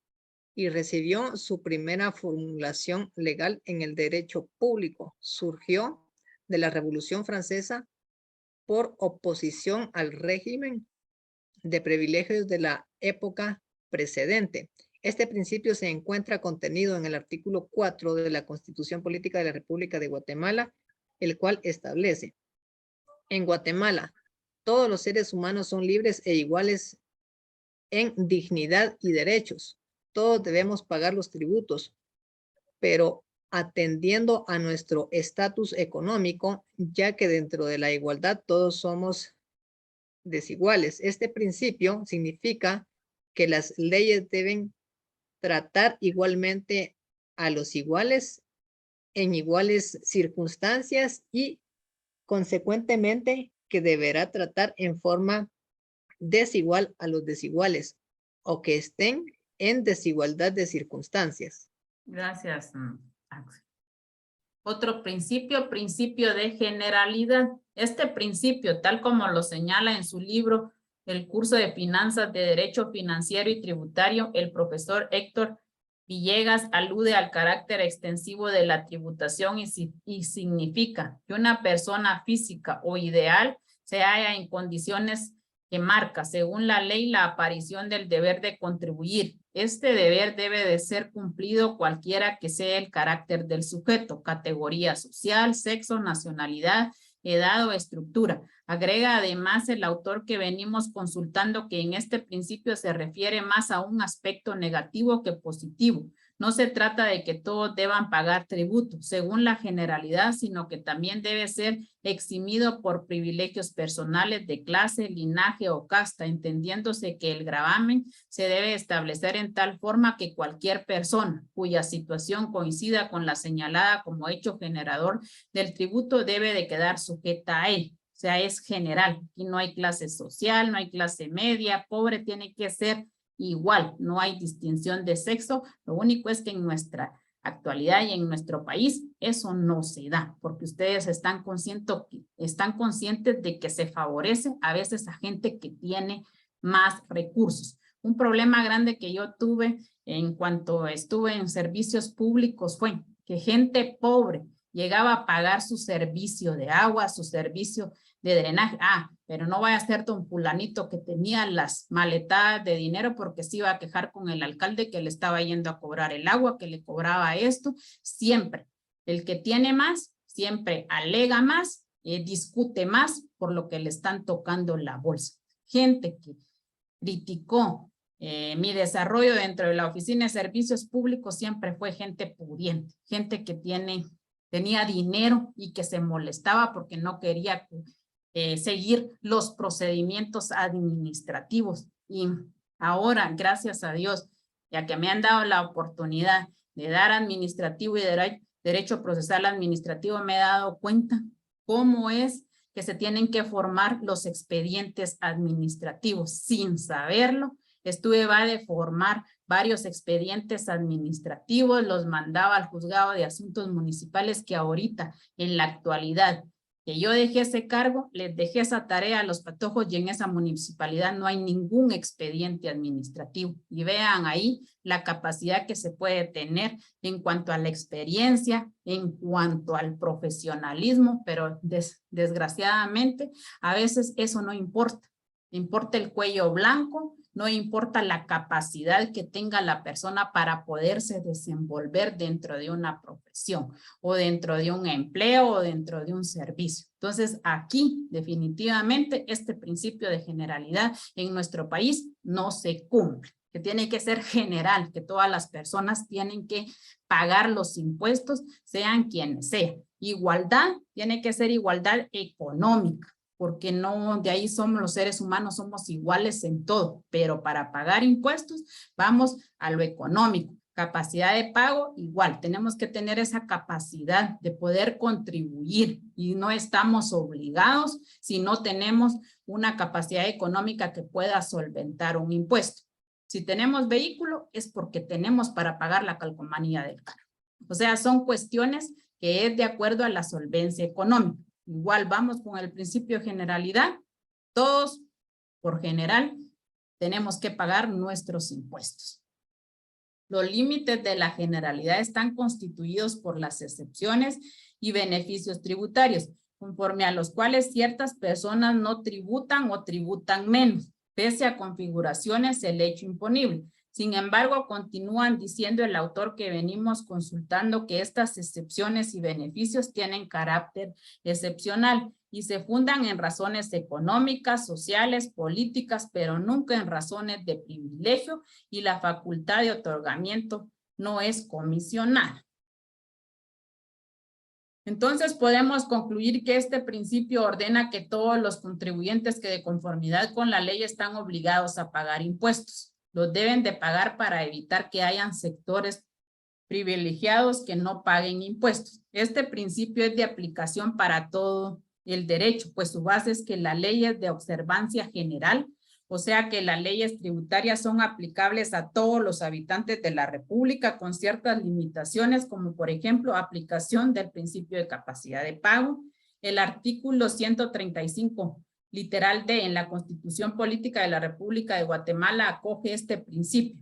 y recibió su primera formulación legal en el derecho público. Surgió de la Revolución Francesa por oposición al régimen de privilegios de la época precedente. Este principio se encuentra contenido en el artículo 4 de la Constitución Política de la República de Guatemala, el cual establece: en Guatemala, todos los seres humanos son libres e iguales en dignidad y derechos. Todos debemos pagar los tributos, pero atendiendo a nuestro estatus económico, ya que dentro de la igualdad todos somos desiguales. Este principio significa que las leyes deben tratar igualmente a los iguales en iguales circunstancias y consecuentemente que deberá tratar en forma desigual a los desiguales o que estén en desigualdad de circunstancias. Gracias, Axel. Otro principio, principio de generalidad. Este principio, tal como lo señala en su libro, el curso de finanzas de Derecho Financiero y Tributario, el profesor Héctor Villegas alude al carácter extensivo de la tributación y significa que una persona física o ideal se halla en condiciones que marca, según la ley, la aparición del deber de contribuir. Este deber debe de ser cumplido cualquiera que sea el carácter del sujeto, categoría social, sexo, nacionalidad, edad o estructura. Agrega además el autor que venimos consultando que en este principio se refiere más a un aspecto negativo que positivo. No se trata de que todos deban pagar tributo según la generalidad, sino que también debe ser eximido por privilegios personales de clase, linaje o casta, entendiéndose que el gravamen se debe establecer en tal forma que cualquier persona cuya situación coincida con la señalada como hecho generador del tributo debe de quedar sujeta a él. O sea, es general. Aquí no hay clase social, no hay clase media, pobre, tiene que ser igual, no hay distinción de sexo. Lo único es que en nuestra actualidad y en nuestro país eso no se da, porque ustedes están conscientes de que se favorece a veces a gente que tiene más recursos. Un problema grande que yo tuve en cuanto estuve en servicios públicos fue que gente pobre llegaba a pagar su servicio de agua, su servicio de drenaje. Pero no vaya a ser don fulanito que tenía las maletadas de dinero porque se iba a quejar con el alcalde que le estaba yendo a cobrar el agua, que le cobraba esto. Siempre, el que tiene más, siempre alega más, discute más por lo que le están tocando la bolsa. Gente que criticó mi desarrollo dentro de la Oficina de Servicios Públicos siempre fue gente pudiente, gente que tenía dinero y que se molestaba porque no quería seguir los procedimientos administrativos. Y ahora, gracias a Dios, ya que me han dado la oportunidad de dar administrativo y derecho procesal administrativo, me he dado cuenta cómo es que se tienen que formar los expedientes administrativos. Sin saberlo, estuve de formar varios expedientes administrativos, los mandaba al juzgado de asuntos municipales que ahorita, en la actualidad, que yo dejé ese cargo, les dejé esa tarea a los patojos y en esa municipalidad no hay ningún expediente administrativo. Y vean ahí la capacidad que se puede tener en cuanto a la experiencia, en cuanto al profesionalismo, pero desgraciadamente a veces eso no importa. Importa el cuello blanco, no importa la capacidad que tenga la persona para poderse desenvolver dentro de una profesión o dentro de un empleo o dentro de un servicio. Entonces, aquí definitivamente este principio de generalidad en nuestro país no se cumple, que tiene que ser general, que todas las personas tienen que pagar los impuestos, sean quienes sean. Igualdad, tiene que ser igualdad económica, porque no, de ahí somos los seres humanos, somos iguales en todo, pero para pagar impuestos vamos a lo económico. Capacidad de pago, igual, tenemos que tener esa capacidad de poder contribuir y no estamos obligados si no tenemos una capacidad económica que pueda solventar un impuesto. Si tenemos vehículo es porque tenemos para pagar la calcomanía del carro. O sea, son cuestiones que es de acuerdo a la solvencia económica. Igual vamos con el principio de generalidad. Todos, por general, tenemos que pagar nuestros impuestos. Los límites de la generalidad están constituidos por las excepciones y beneficios tributarios, conforme a los cuales ciertas personas no tributan o tributan menos, pese a configuraciones del hecho imponible. Sin embargo, continúan diciendo el autor que venimos consultando que estas excepciones y beneficios tienen carácter excepcional y se fundan en razones económicas, sociales, políticas, pero nunca en razones de privilegio y la facultad de otorgamiento no es comisionada. Entonces podemos concluir que este principio ordena que todos los contribuyentes que de conformidad con la ley están obligados a pagar impuestos los deben de pagar para evitar que hayan sectores privilegiados que no paguen impuestos. Este principio es de aplicación para todo el derecho, pues su base es que la ley es de observancia general, o sea que las leyes tributarias son aplicables a todos los habitantes de la República con ciertas limitaciones, como por ejemplo aplicación del principio de capacidad de pago. El artículo 135, literal D, en la Constitución Política de la República de Guatemala acoge este principio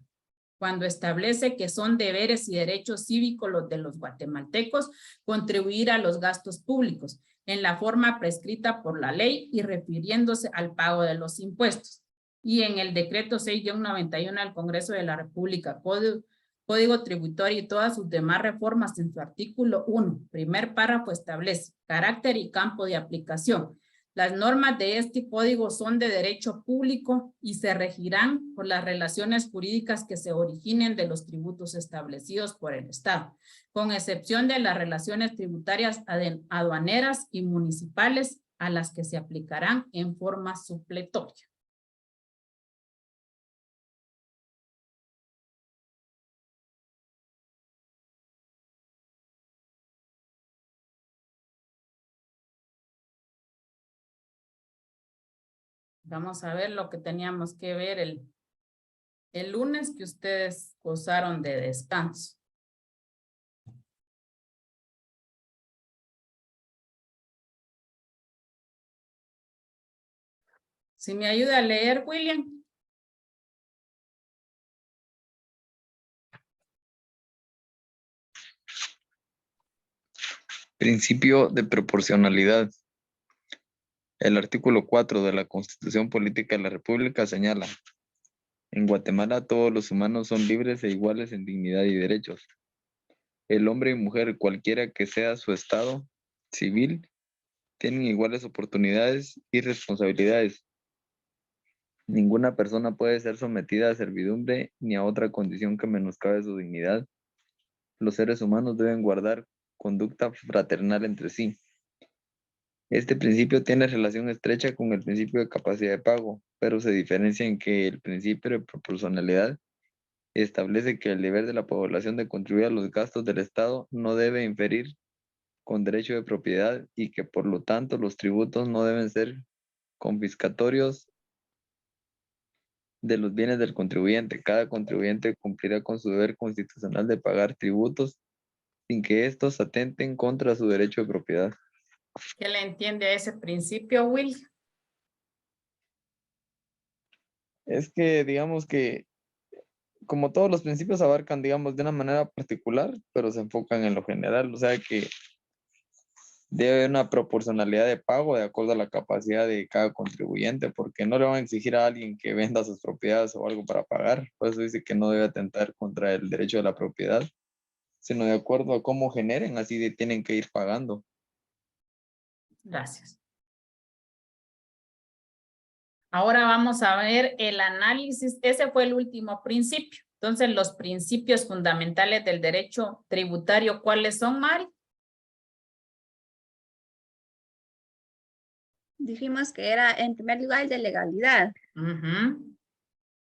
cuando establece que son deberes y derechos cívicos los de los guatemaltecos contribuir a los gastos públicos en la forma prescrita por la ley y refiriéndose al pago de los impuestos. Y en el decreto 6-91 del Congreso de la República, Código Tributario y todas sus demás reformas en su artículo 1, primer párrafo establece carácter y campo de aplicación. Las normas de este código son de derecho público y se regirán por las relaciones jurídicas que se originen de los tributos establecidos por el Estado, con excepción de las relaciones tributarias aduaneras y municipales a las que se aplicarán en forma supletoria. Vamos a ver lo que teníamos que ver el lunes que ustedes gozaron de descanso. Si me ayuda a leer, William. Principio de proporcionalidad. El artículo 4 de la Constitución Política de la República señala: en Guatemala todos los humanos son libres e iguales en dignidad y derechos. El hombre y mujer, cualquiera que sea su estado civil, tienen iguales oportunidades y responsabilidades. Ninguna persona puede ser sometida a servidumbre ni a otra condición que menoscabe su dignidad. Los seres humanos deben guardar conducta fraternal entre sí. Este principio tiene relación estrecha con el principio de capacidad de pago, pero se diferencia en que el principio de proporcionalidad establece que el deber de la población de contribuir a los gastos del Estado no debe inferir con derecho de propiedad y que por lo tanto los tributos no deben ser confiscatorios de los bienes del contribuyente. Cada contribuyente cumplirá con su deber constitucional de pagar tributos sin que estos atenten contra su derecho de propiedad. ¿Qué le entiende a ese principio, Will? Es que digamos que como todos los principios abarcan, digamos, de una manera particular, pero se enfocan en lo general, o sea que debe haber una proporcionalidad de pago de acuerdo a la capacidad de cada contribuyente, porque no le van a exigir a alguien que venda sus propiedades o algo para pagar. Por eso dice que no debe atentar contra el derecho de la propiedad, sino de acuerdo a cómo generen, así tienen que ir pagando. Gracias. Ahora vamos a ver el análisis. Ese fue el último principio. Entonces, los principios fundamentales del derecho tributario, ¿cuáles son, Mari? Dijimos que era, en primer lugar, el de legalidad. Uh-huh.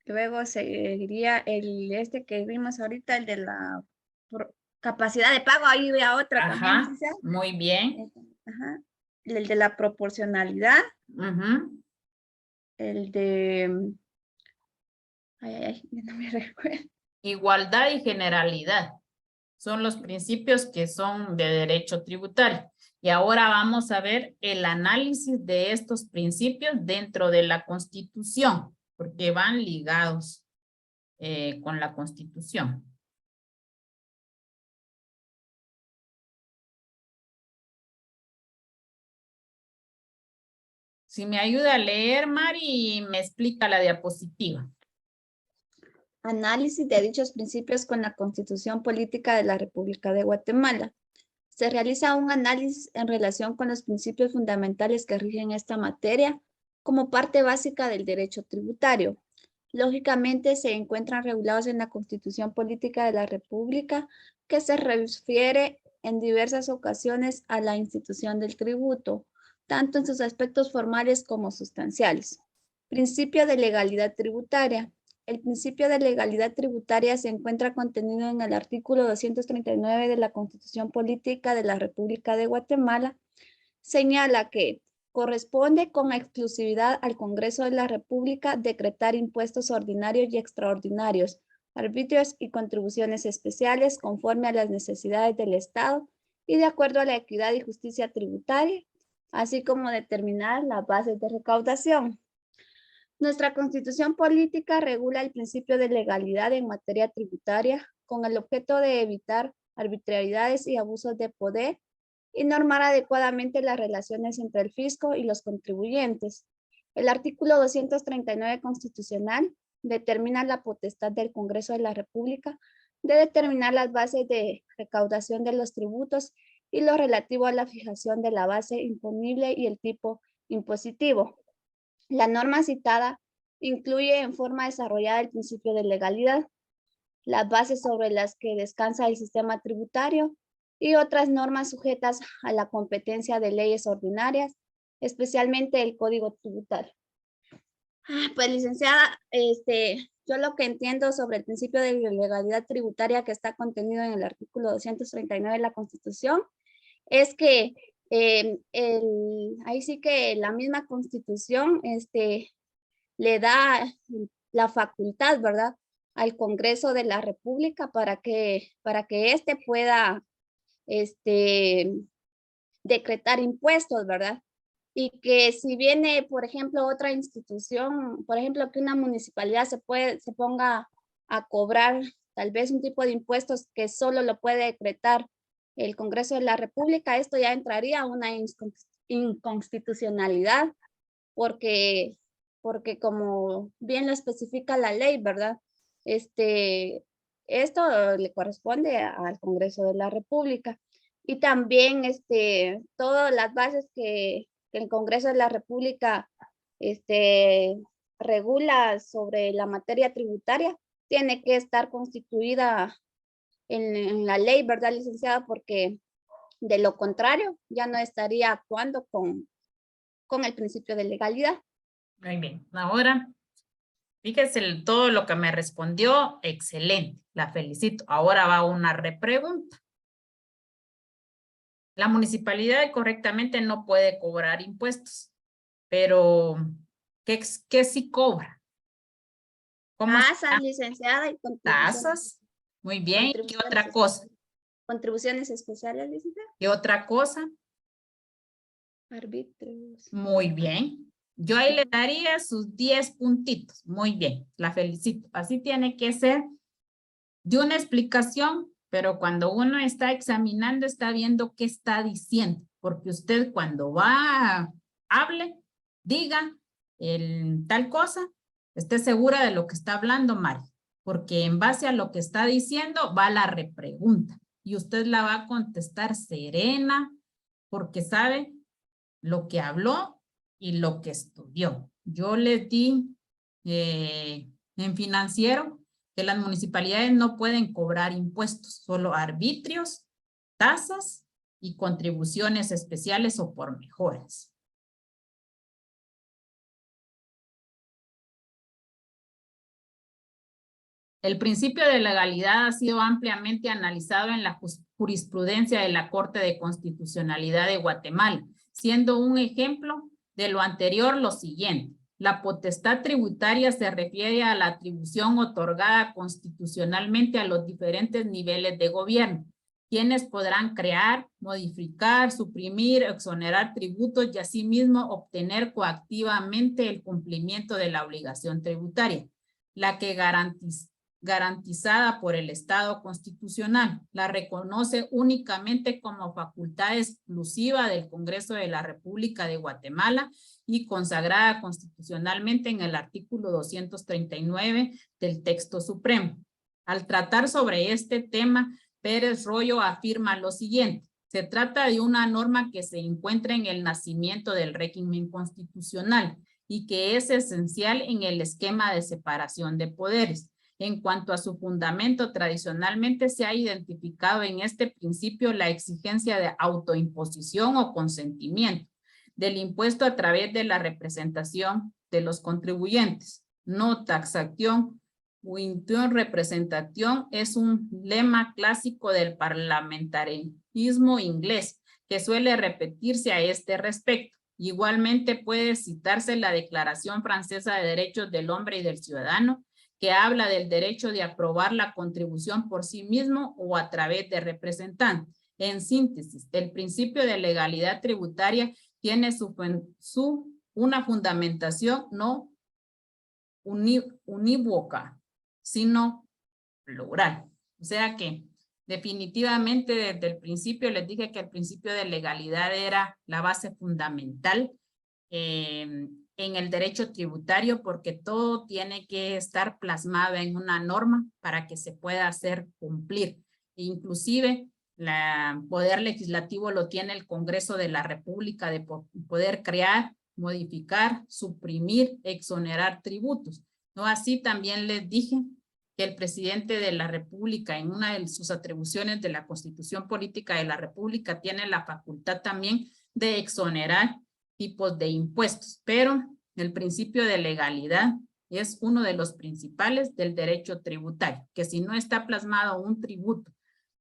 Luego seguiría este que vimos ahorita, el de la capacidad de pago. Ahí había otra también. ¿Sí? Muy bien. Ajá. El de la proporcionalidad. Uh-huh. El de... Ay, no me recuerdo. Igualdad y generalidad. Son los principios que son de derecho tributario. Y ahora vamos a ver el análisis de estos principios dentro de la Constitución, porque van ligados con la Constitución. Si me ayuda a leer, Mari, y me explica la diapositiva. Análisis de dichos principios con la Constitución Política de la República de Guatemala. Se realiza un análisis en relación con los principios fundamentales que rigen esta materia como parte básica del derecho tributario. Lógicamente, se encuentran regulados en la Constitución Política de la República, que se refiere en diversas ocasiones a la institución del tributo, tanto en sus aspectos formales como sustanciales. Principio de legalidad tributaria. el principio de legalidad tributaria se encuentra contenido en el artículo 239 de la Constitución Política de la República de Guatemala. Señala que corresponde con exclusividad al Congreso de la República decretar impuestos ordinarios y extraordinarios, arbitrios y contribuciones especiales conforme a las necesidades del Estado y de acuerdo a la equidad y justicia tributaria, así como determinar las bases de recaudación. Nuestra Constitución Política regula el principio de legalidad en materia tributaria con el objeto de evitar arbitrariedades y abusos de poder y normar adecuadamente las relaciones entre el fisco y los contribuyentes. El artículo 239 constitucional determina la potestad del Congreso de la República de determinar las bases de recaudación de los tributos y lo relativo a la fijación de la base imponible y el tipo impositivo. La norma citada incluye en forma desarrollada el principio de legalidad, las bases sobre las que descansa el sistema tributario y otras normas sujetas a la competencia de leyes ordinarias, especialmente el Código Tributario. Pues licenciada, yo lo que entiendo sobre el principio de legalidad tributaria que está contenido en el artículo 239 de la Constitución es que ahí sí que la misma Constitución le da la facultad, ¿verdad?, al Congreso de la República para que éste pueda decretar impuestos, ¿verdad? Y que si viene, por ejemplo, otra institución, por ejemplo, que una municipalidad se ponga a cobrar tal vez un tipo de impuestos que solo lo puede decretar el Congreso de la República, esto ya entraría a una inconstitucionalidad, porque como bien lo especifica la ley, ¿verdad? Esto le corresponde al Congreso de la República. Y también todas las bases que el Congreso de la República regula sobre la materia tributaria tiene que estar constituida en la ley, ¿verdad, licenciada? Porque de lo contrario ya no estaría actuando con el principio de legalidad. Muy bien. Ahora, fíjese todo lo que me respondió. Excelente. La felicito. Ahora va una repregunta. La municipalidad correctamente no puede cobrar impuestos, pero ¿qué sí cobra? ¿Cómo tasas, licenciada, y contribuciones. Tasas. Muy bien. ¿Qué otra cosa? Contribuciones especiales, licenciada. ¿Qué otra cosa? Arbitrios. Muy bien. Yo ahí le daría sus 10 puntitos. Muy bien. La felicito. Así tiene que ser de una explicación, pero cuando uno está examinando, está viendo qué está diciendo. Porque usted cuando hable, diga tal cosa, esté segura de lo que está hablando, Mari. Porque en base a lo que está diciendo va la repregunta. Y usted la va a contestar serena, porque sabe lo que habló y lo que estudió. Yo les di en financiero que las municipalidades no pueden cobrar impuestos, solo arbitrios, tasas y contribuciones especiales o por mejoras. El principio de legalidad ha sido ampliamente analizado en la jurisprudencia de la Corte de Constitucionalidad de Guatemala, siendo un ejemplo de lo anterior lo siguiente. La potestad tributaria se refiere a la atribución otorgada constitucionalmente a los diferentes niveles de gobierno, quienes podrán crear, modificar, suprimir, exonerar tributos y asimismo obtener coactivamente el cumplimiento de la obligación tributaria, la que garantizada por el Estado constitucional. La reconoce únicamente como facultad exclusiva del Congreso de la República de Guatemala y consagrada constitucionalmente en el artículo 239 del texto supremo. Al tratar sobre este tema, Pérez Royo afirma lo siguiente. Se trata de una norma que se encuentra en el nacimiento del régimen constitucional y que es esencial en el esquema de separación de poderes. En cuanto a su fundamento, tradicionalmente se ha identificado en este principio la exigencia de autoimposición o consentimiento del impuesto a través de la representación de los contribuyentes, no taxación representación es un lema clásico del parlamentarismo inglés que suele repetirse a este respecto. Igualmente puede citarse la Declaración Francesa de Derechos del Hombre y del Ciudadano, que habla del derecho de aprobar la contribución por sí mismo o a través de representantes. En síntesis, el principio de legalidad tributaria tiene una fundamentación no unívoca, sino plural. O sea que definitivamente desde el principio les dije que el principio de legalidad era la base fundamental en el derecho tributario, porque todo tiene que estar plasmado en una norma para que se pueda hacer cumplir. Inclusive el poder legislativo lo tiene el Congreso de la República de poder crear, modificar, suprimir, exonerar tributos. ¿No? Así también les dije que el presidente de la República, en una de sus atribuciones de la Constitución Política de la República, tiene la facultad también de exonerar tipos de impuestos, pero el principio de legalidad es uno de los principales del derecho tributario, que si no está plasmado un tributo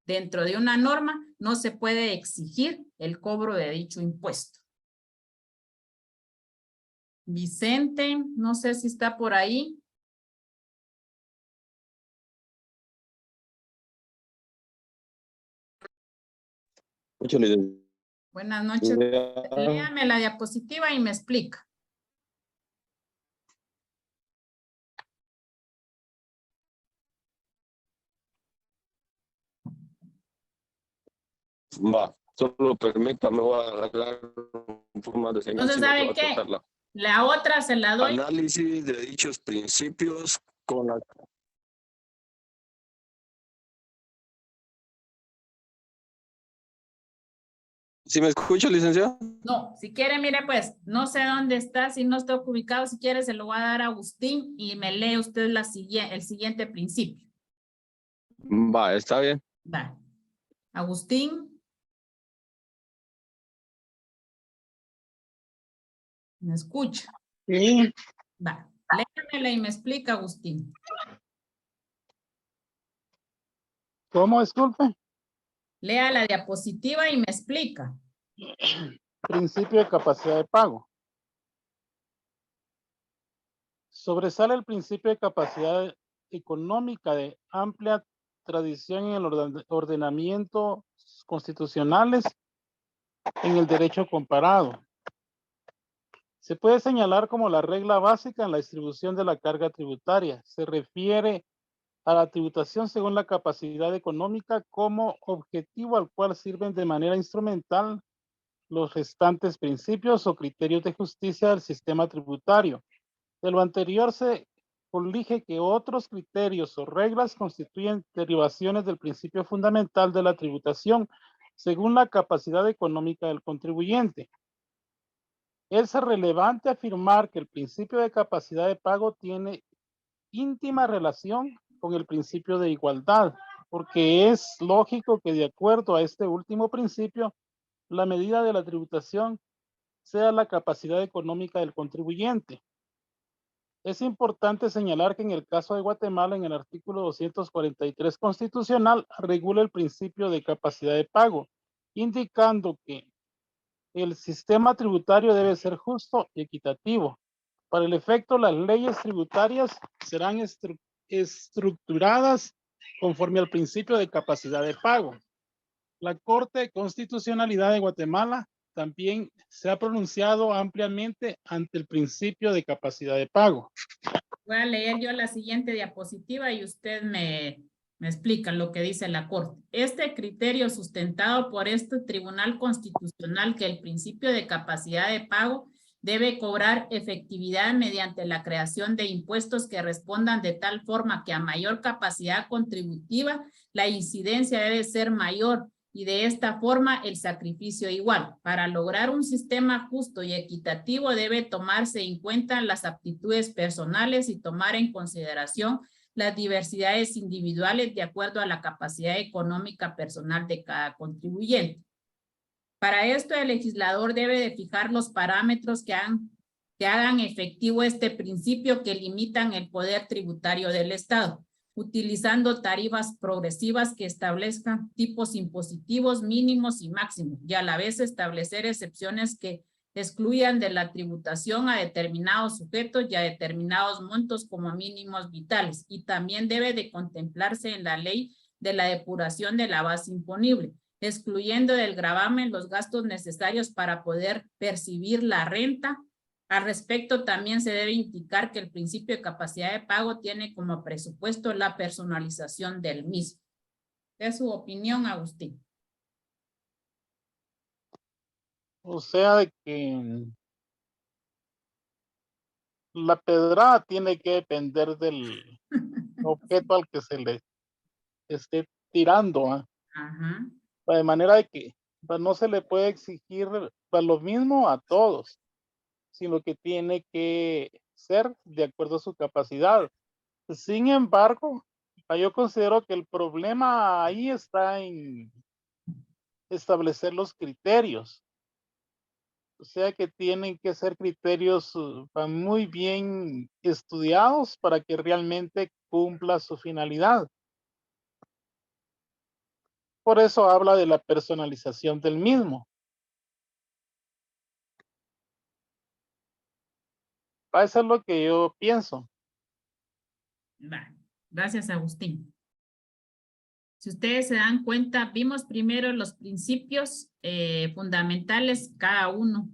dentro de una norma, no se puede exigir el cobro de dicho impuesto. Vicente, no sé si está por ahí. Buenas noches. Léame la diapositiva y me explica. Va, solo permítame, voy a aclarar un poco más de señal. Entonces, ¿sabe qué? La otra se la doy. Análisis de dichos principios con la... ¿Sí me escucha, licenciado? No, si quiere, mire, pues, no sé dónde está, si no está ubicado, si quiere, se lo voy a dar a Agustín y me lee usted el siguiente principio. Va, está bien. Va. Agustín. ¿Me escucha? Sí. Va. Léamela y me explica, Agustín. ¿Cómo? Disculpe. Lea la diapositiva y me explica. Principio de capacidad de pago. Sobresale el principio de capacidad económica de amplia tradición en el ordenamiento constitucionales en el derecho comparado. Se puede señalar como la regla básica en la distribución de la carga tributaria. Se refiere a la tributación según la capacidad económica como objetivo al cual sirven de manera instrumental los restantes principios o criterios de justicia del sistema tributario. De lo anterior se colige que otros criterios o reglas constituyen derivaciones del principio fundamental de la tributación según la capacidad económica del contribuyente. Es relevante afirmar que el principio de capacidad de pago tiene íntima relación con el principio de igualdad, porque es lógico que de acuerdo a este último principio, la medida de la tributación sea la capacidad económica del contribuyente. Es importante señalar que en el caso de Guatemala, en el artículo 243 constitucional, regula el principio de capacidad de pago, indicando que el sistema tributario debe ser justo y equitativo. Para el efecto, las leyes tributarias serán estructuradas conforme al principio de capacidad de pago. La Corte de Constitucionalidad de Guatemala también se ha pronunciado ampliamente ante el principio de capacidad de pago. Voy a leer yo la siguiente diapositiva y usted me explica lo que dice la Corte. Este criterio sustentado por este Tribunal Constitucional que el principio de capacidad de pago debe cobrar efectividad mediante la creación de impuestos que respondan de tal forma que a mayor capacidad contributiva la incidencia debe ser mayor y de esta forma el sacrificio igual. Para lograr un sistema justo y equitativo debe tomarse en cuenta las aptitudes personales y tomar en consideración las diversidades individuales de acuerdo a la capacidad económica personal de cada contribuyente. Para esto, el legislador debe de fijar los parámetros que que hagan efectivo este principio que limitan el poder tributario del Estado, utilizando tarifas progresivas que establezcan tipos impositivos mínimos y máximos, y a la vez establecer excepciones que excluyan de la tributación a determinados sujetos y a determinados montos como mínimos vitales. Y también debe de contemplarse en la ley de la depuración de la base imponible, excluyendo del gravamen los gastos necesarios para poder percibir la renta. Al respecto, también se debe indicar que el principio de capacidad de pago tiene como presupuesto la personalización del mismo. ¿Es su opinión, Agustín? O sea, de que la pedrada tiene que depender del objeto al que se le esté tirando. Ajá. De manera de que no se le puede exigir lo mismo a todos, sino que tiene que ser de acuerdo a su capacidad. Sin embargo, yo considero que el problema ahí está en establecer los criterios. O sea que tienen que ser criterios muy bien estudiados para que realmente cumpla su finalidad. Por eso habla de la personalización del mismo. Eso es lo que yo pienso. Vale. Gracias, Agustín. Si ustedes se dan cuenta, vimos primero los principios fundamentales, cada uno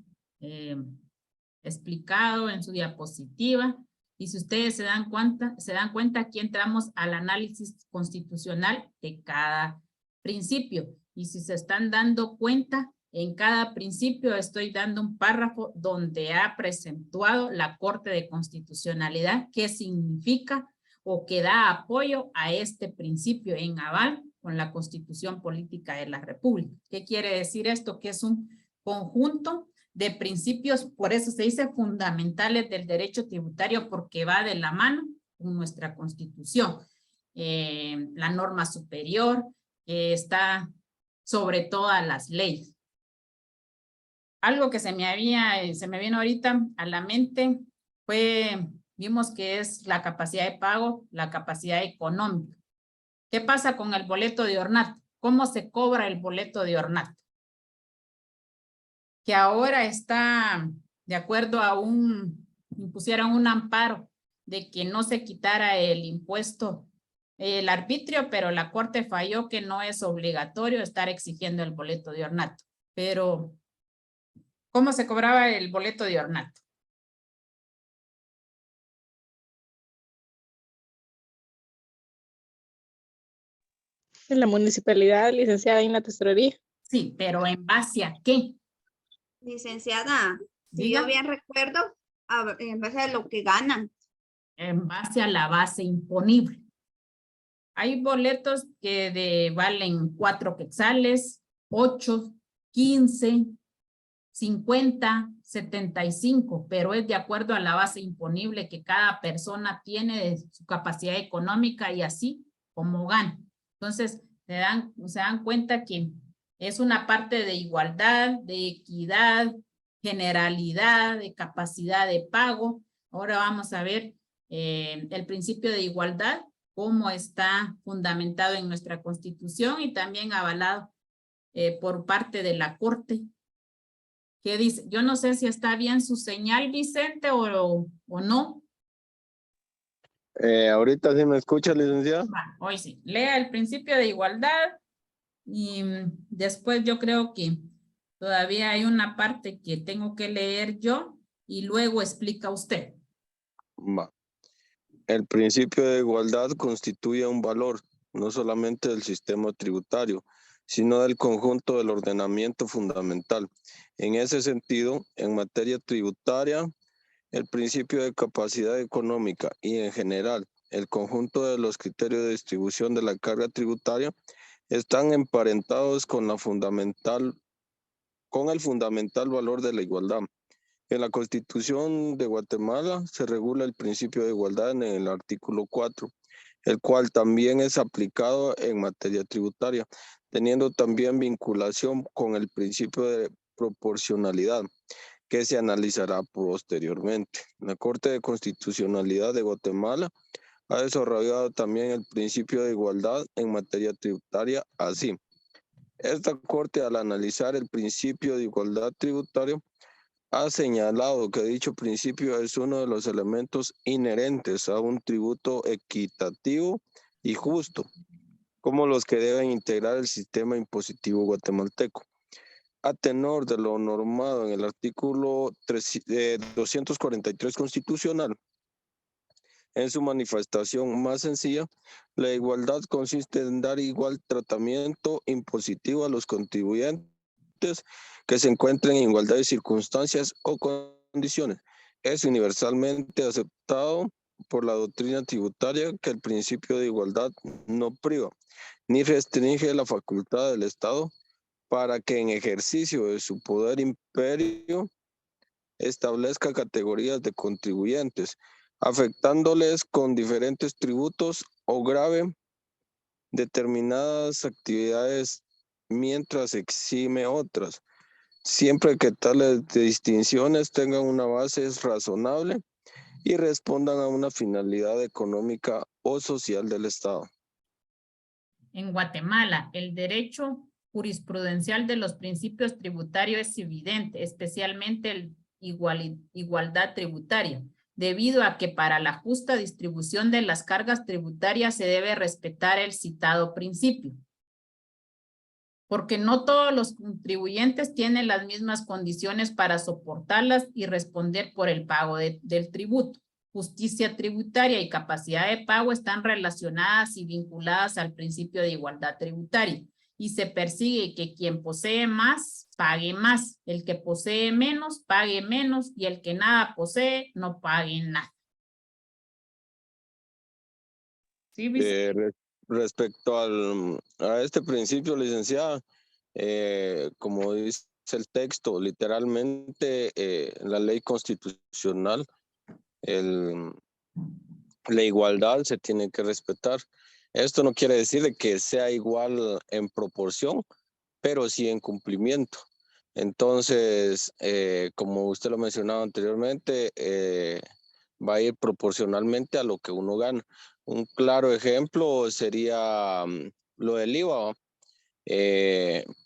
explicado en su diapositiva. Y si ustedes se dan cuenta, aquí entramos al análisis constitucional de cada principio. Y si se están dando cuenta, en cada principio estoy dando un párrafo donde ha presentado la Corte de Constitucionalidad qué significa o que da apoyo a este principio en aval con la Constitución Política de la República. ¿Qué quiere decir esto? Que es un conjunto de principios, por eso se dice fundamentales del derecho tributario, porque va de la mano con nuestra Constitución. La norma superior está sobre todas las leyes. Algo que se me vino ahorita a la mente vimos que es la capacidad de pago, la capacidad económica. ¿Qué pasa con el boleto de ornato? ¿Cómo se cobra el boleto de ornato? Que ahora está de acuerdo a impusieron un amparo de que no se quitara el impuesto, el arbitrio, pero la Corte falló que no es obligatorio estar exigiendo el boleto de ornato. Pero, ¿cómo se cobraba el boleto de ornato? En la municipalidad, licenciada, en la tesorería. Sí, pero ¿en base a qué? Licenciada, si Diga. yo bien recuerdo, en base a lo que ganan. En base a la base imponible. Hay boletos que valen 4 quetzales, 8, 15, 50, 75, pero es de acuerdo a la base imponible que cada persona tiene de su capacidad económica y así como gana. Entonces, se dan cuenta que es una parte de igualdad, de equidad, generalidad, de capacidad de pago. Ahora vamos a ver el principio de igualdad, cómo está fundamentado en nuestra Constitución y también avalado por parte de la Corte. ¿Qué dice? Yo no sé si está bien su señal, Vicente, o no. Ahorita sí me escucha, licenciada. Hoy sí. Lea el principio de igualdad y después yo creo que todavía hay una parte que tengo que leer yo y luego explica usted. Va. El principio de igualdad constituye un valor, no solamente del sistema tributario, sino del conjunto del ordenamiento fundamental. En ese sentido, en materia tributaria, el principio de capacidad económica y en general el conjunto de los criterios de distribución de la carga tributaria están emparentados con el fundamental valor de la igualdad. En la Constitución de Guatemala se regula el principio de igualdad en el artículo 4, el cual también es aplicado en materia tributaria, teniendo también vinculación con el principio de proporcionalidad. que se analizará posteriormente. La Corte de Constitucionalidad de Guatemala ha desarrollado también el principio de igualdad en materia tributaria así. Esta Corte, al analizar el principio de igualdad tributario, ha señalado que dicho principio es uno de los elementos inherentes a un tributo equitativo y justo, como los que deben integrar el sistema impositivo guatemalteco. A tenor de lo normado en el artículo 243 constitucional, en su manifestación más sencilla, la igualdad consiste en dar igual tratamiento impositivo a los contribuyentes que se encuentren en igualdad de circunstancias o condiciones. Es universalmente aceptado por la doctrina tributaria que el principio de igualdad no priva ni restringe la facultad del Estado para que en ejercicio de su poder imperio establezca categorías de contribuyentes, afectándoles con diferentes tributos o grave determinadas actividades mientras exime otras, siempre que tales distinciones tengan una base razonable y respondan a una finalidad económica o social del Estado. En Guatemala, el derecho jurisprudencial de los principios tributarios es evidente, especialmente el igualdad tributaria, debido a que para la justa distribución de las cargas tributarias se debe respetar el citado principio. Porque no todos los contribuyentes tienen las mismas condiciones para soportarlas y responder por el pago del tributo. Justicia tributaria y capacidad de pago están relacionadas y vinculadas al principio de igualdad tributaria y se persigue que quien posee más, pague más, el que posee menos, pague menos y el que nada posee, no pague nada. ¿Sí, Respecto a este principio, licenciada, como dice el texto, literalmente la ley constitucional, la igualdad se tiene que respetar. Esto no quiere decir de que sea igual en proporción, pero sí en cumplimiento. Entonces, como usted lo mencionaba anteriormente, va a ir proporcionalmente a lo que uno gana. Un claro ejemplo sería lo del IVA.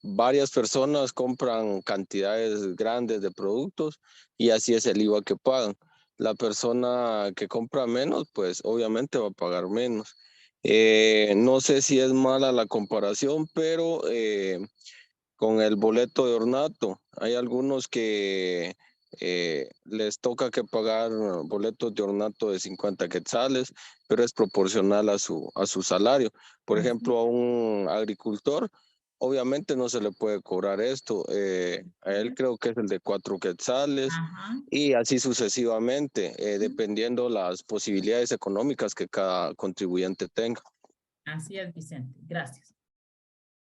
Varias personas compran cantidades grandes de productos y así es el IVA que pagan. La persona que compra menos, pues obviamente va a pagar menos. No sé si es mala la comparación, pero con el boleto de ornato, hay algunos que les toca que pagar boletos de ornato de 50 quetzales, pero es proporcional a su salario. Por ejemplo, a un agricultor, obviamente no se le puede cobrar esto. A él creo que es el de 4 quetzales y así sucesivamente, dependiendo las posibilidades económicas que cada contribuyente tenga. Así es, Vicente. Gracias.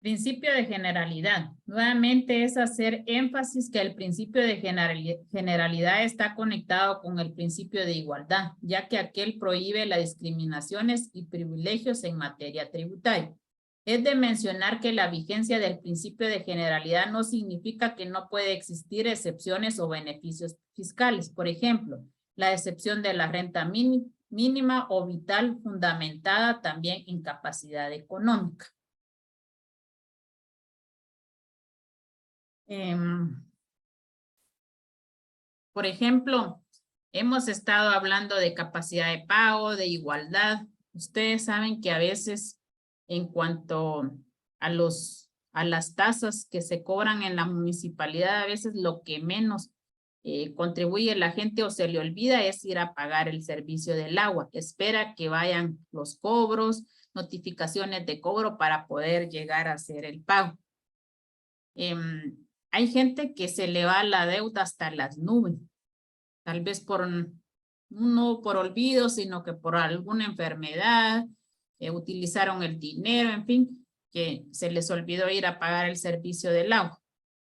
Principio de generalidad. Nuevamente es hacer énfasis que el principio de generalidad está conectado con el principio de igualdad, ya que aquel prohíbe las discriminaciones y privilegios en materia tributaria. Es de mencionar que la vigencia del principio de generalidad no significa que no puede existir excepciones o beneficios fiscales. Por ejemplo, la excepción de la renta mínima o vital fundamentada también en capacidad económica. Por ejemplo, hemos estado hablando de capacidad de pago, de igualdad. Ustedes saben que a veces en cuanto a las tasas que se cobran en la municipalidad, a veces lo que menos contribuye la gente o se le olvida es ir a pagar el servicio del agua. Espera que vayan los cobros, notificaciones de cobro para poder llegar a hacer el pago. Hay gente que se le va la deuda hasta las nubes, tal vez no por olvido, sino que por alguna enfermedad, utilizaron el dinero, en fin, que se les olvidó ir a pagar el servicio del agua.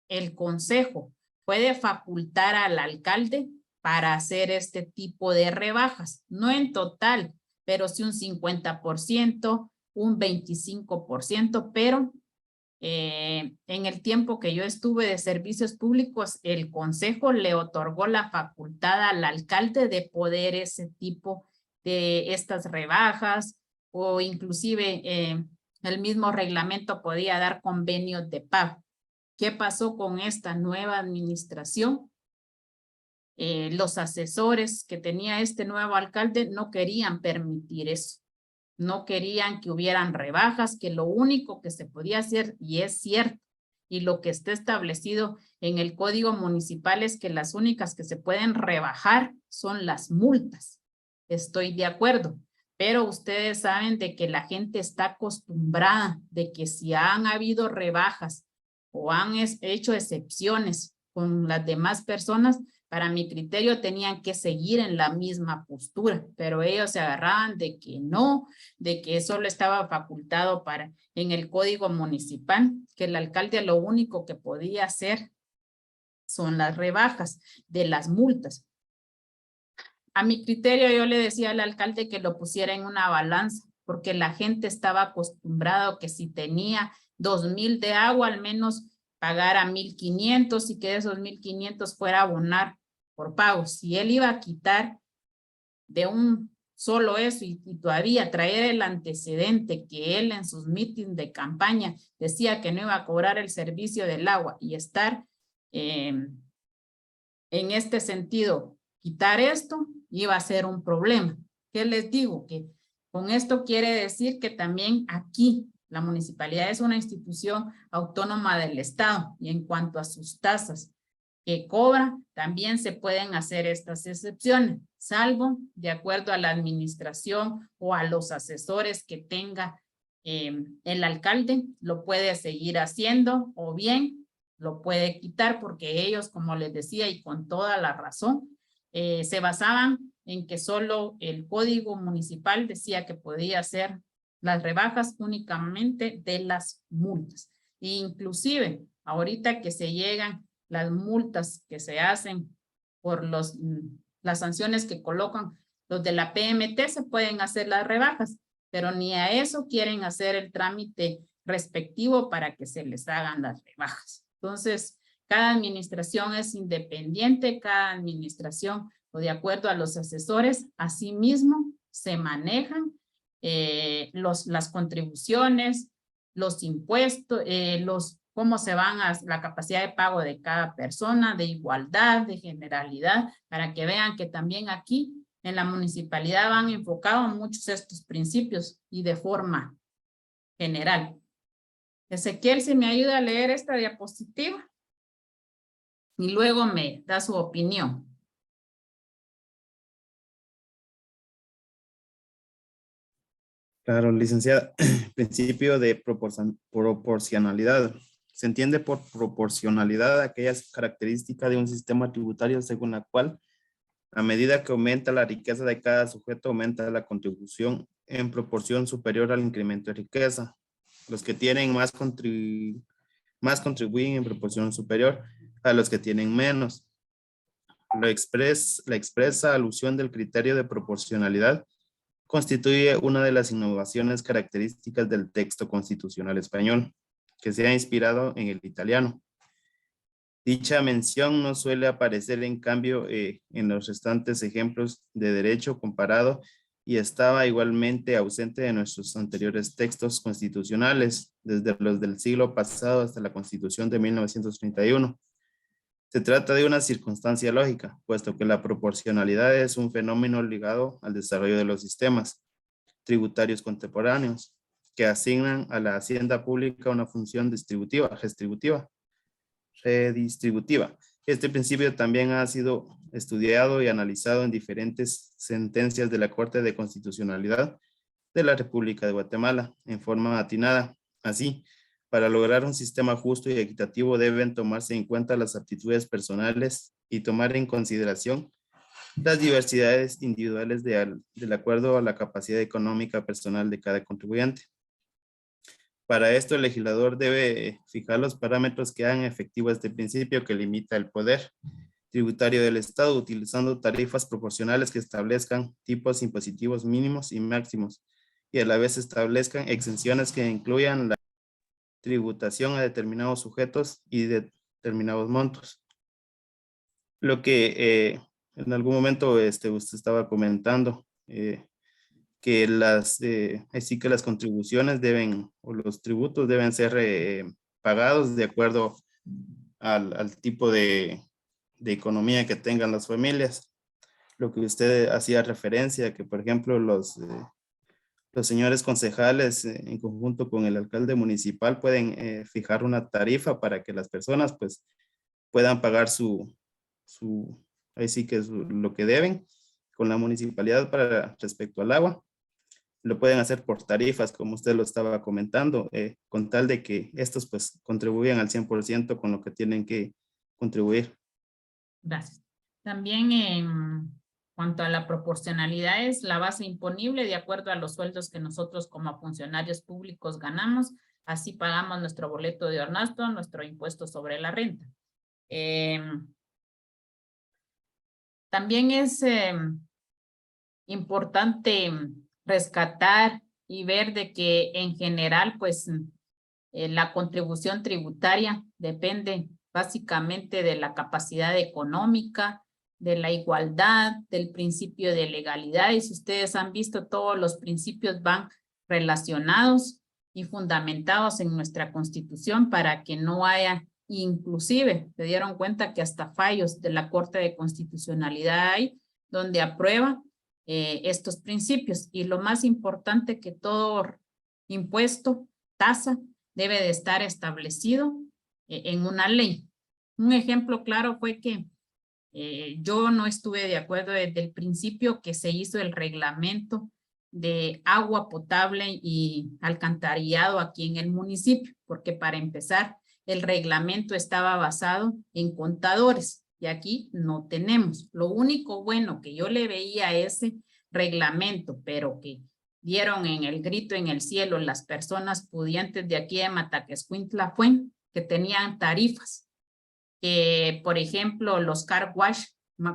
El consejo puede facultar al alcalde para hacer este tipo de rebajas, no en total, pero sí un 50%, un 25%, pero en el tiempo que yo estuve de servicios públicos, el consejo le otorgó la facultad al alcalde de poder ese tipo de estas rebajas, o inclusive el mismo reglamento podía dar convenios de pago. ¿Qué pasó con esta nueva administración? Los asesores que tenía este nuevo alcalde no querían permitir eso. No querían que hubieran rebajas, que lo único que se podía hacer, y es cierto, y lo que está establecido en el Código Municipal es que las únicas que se pueden rebajar son las multas. Estoy de acuerdo, pero ustedes saben de que la gente está acostumbrada de que si han habido rebajas o han hecho excepciones con las demás personas, para mi criterio tenían que seguir en la misma postura, pero ellos se agarraban de que no, de que solo estaba facultado para en el Código Municipal, que el alcalde lo único que podía hacer son las rebajas de las multas. A mi criterio yo le decía al alcalde que lo pusiera en una balanza, porque la gente estaba acostumbrada que si tenía 2,000 de agua, al menos pagara 1,500 y que de esos 1,500 fuera a abonar por pagos. Si él iba a quitar de un solo eso y todavía traer el antecedente que él en sus mítines de campaña decía que no iba a cobrar el servicio del agua y estar en este sentido, quitar esto iba a ser un problema. ¿Qué les digo? Que con esto quiere decir que también aquí la municipalidad es una institución autónoma del Estado y en cuanto a sus tasas que cobra, también se pueden hacer estas excepciones, salvo de acuerdo a la administración o a los asesores que tenga el alcalde, lo puede seguir haciendo o bien lo puede quitar porque ellos, como les decía y con toda la razón, se basaban en que solo el Código Municipal decía que podía hacer las rebajas únicamente de las multas. E inclusive, ahorita que se llegan las multas que se hacen por las sanciones que colocan los de la PMT, se pueden hacer las rebajas, pero ni a eso quieren hacer el trámite respectivo para que se les hagan las rebajas. Entonces, cada administración es independiente, cada administración, o de acuerdo a los asesores, asimismo se manejan las contribuciones, los impuestos, cómo se van a la capacidad de pago de cada persona, de igualdad, de generalidad, para que vean que también aquí en la municipalidad van enfocados muchos estos principios y de forma general. Ezequiel, si me ayuda a leer esta diapositiva y luego me da su opinión. Claro, licenciada. Principio de proporcionalidad. Se entiende por proporcionalidad aquellas características de un sistema tributario según la cual, a medida que aumenta la riqueza de cada sujeto, aumenta la contribución en proporción superior al incremento de riqueza. Los que tienen más contribuyen en proporción superior a los que tienen menos. La expresa alusión del criterio de proporcionalidad constituye una de las innovaciones características del texto constitucional español, que se ha inspirado en el italiano. Dicha mención no suele aparecer, en cambio, en los restantes ejemplos de derecho comparado y estaba igualmente ausente de nuestros anteriores textos constitucionales, desde los del siglo pasado hasta la Constitución de 1931. Se trata de una circunstancia lógica, puesto que la proporcionalidad es un fenómeno ligado al desarrollo de los sistemas tributarios contemporáneos, que asignan a la hacienda pública una función redistributiva. Este principio también ha sido estudiado y analizado en diferentes sentencias de la Corte de Constitucionalidad de la República de Guatemala en forma atinada. Así, para lograr un sistema justo y equitativo deben tomarse en cuenta las aptitudes personales y tomar en consideración las diversidades individuales del acuerdo a la capacidad económica personal de cada contribuyente. Para esto, el legislador debe fijar los parámetros que hagan efectivo este principio que limita el poder tributario del Estado, utilizando tarifas proporcionales que establezcan tipos impositivos mínimos y máximos y a la vez establezcan exenciones que incluyan la tributación a determinados sujetos y determinados montos. Lo que en algún momento usted estaba comentando, que así que las contribuciones deben, o los tributos deben ser pagados de acuerdo al tipo de economía que tengan las familias. Lo que usted hacía referencia, que por ejemplo los señores concejales en conjunto con el alcalde municipal pueden fijar una tarifa para que las personas pues puedan pagar ahí sí que es lo que deben con la municipalidad respecto al agua. Lo pueden hacer por tarifas, como usted lo estaba comentando, con tal de que estos pues contribuyan al 100% con lo que tienen que contribuir. Gracias. También en cuanto a la proporcionalidad es la base imponible de acuerdo a los sueldos que nosotros como funcionarios públicos ganamos. Así pagamos nuestro boleto de hornasto, nuestro impuesto sobre la renta. También es importante rescatar y ver de que en general pues la contribución tributaria depende básicamente de la capacidad económica, de la igualdad, del principio de legalidad. Y si ustedes han visto, todos los principios van relacionados y fundamentados en nuestra Constitución para que no haya, inclusive, se dieron cuenta que hasta fallos de la Corte de Constitucionalidad hay, donde aprueba estos principios. Y lo más importante, que todo impuesto, tasa, debe de estar establecido en una ley. Un ejemplo claro fue que yo no estuve de acuerdo desde el principio que se hizo el reglamento de agua potable y alcantarillado aquí en el municipio, porque para empezar, el reglamento estaba basado en contadores y aquí no tenemos. Lo único bueno que yo le veía a ese reglamento, pero que dieron en el grito en el cielo las personas pudientes de aquí de Mataquescuintla, fue que tenían tarifas. Que, por ejemplo, los car wash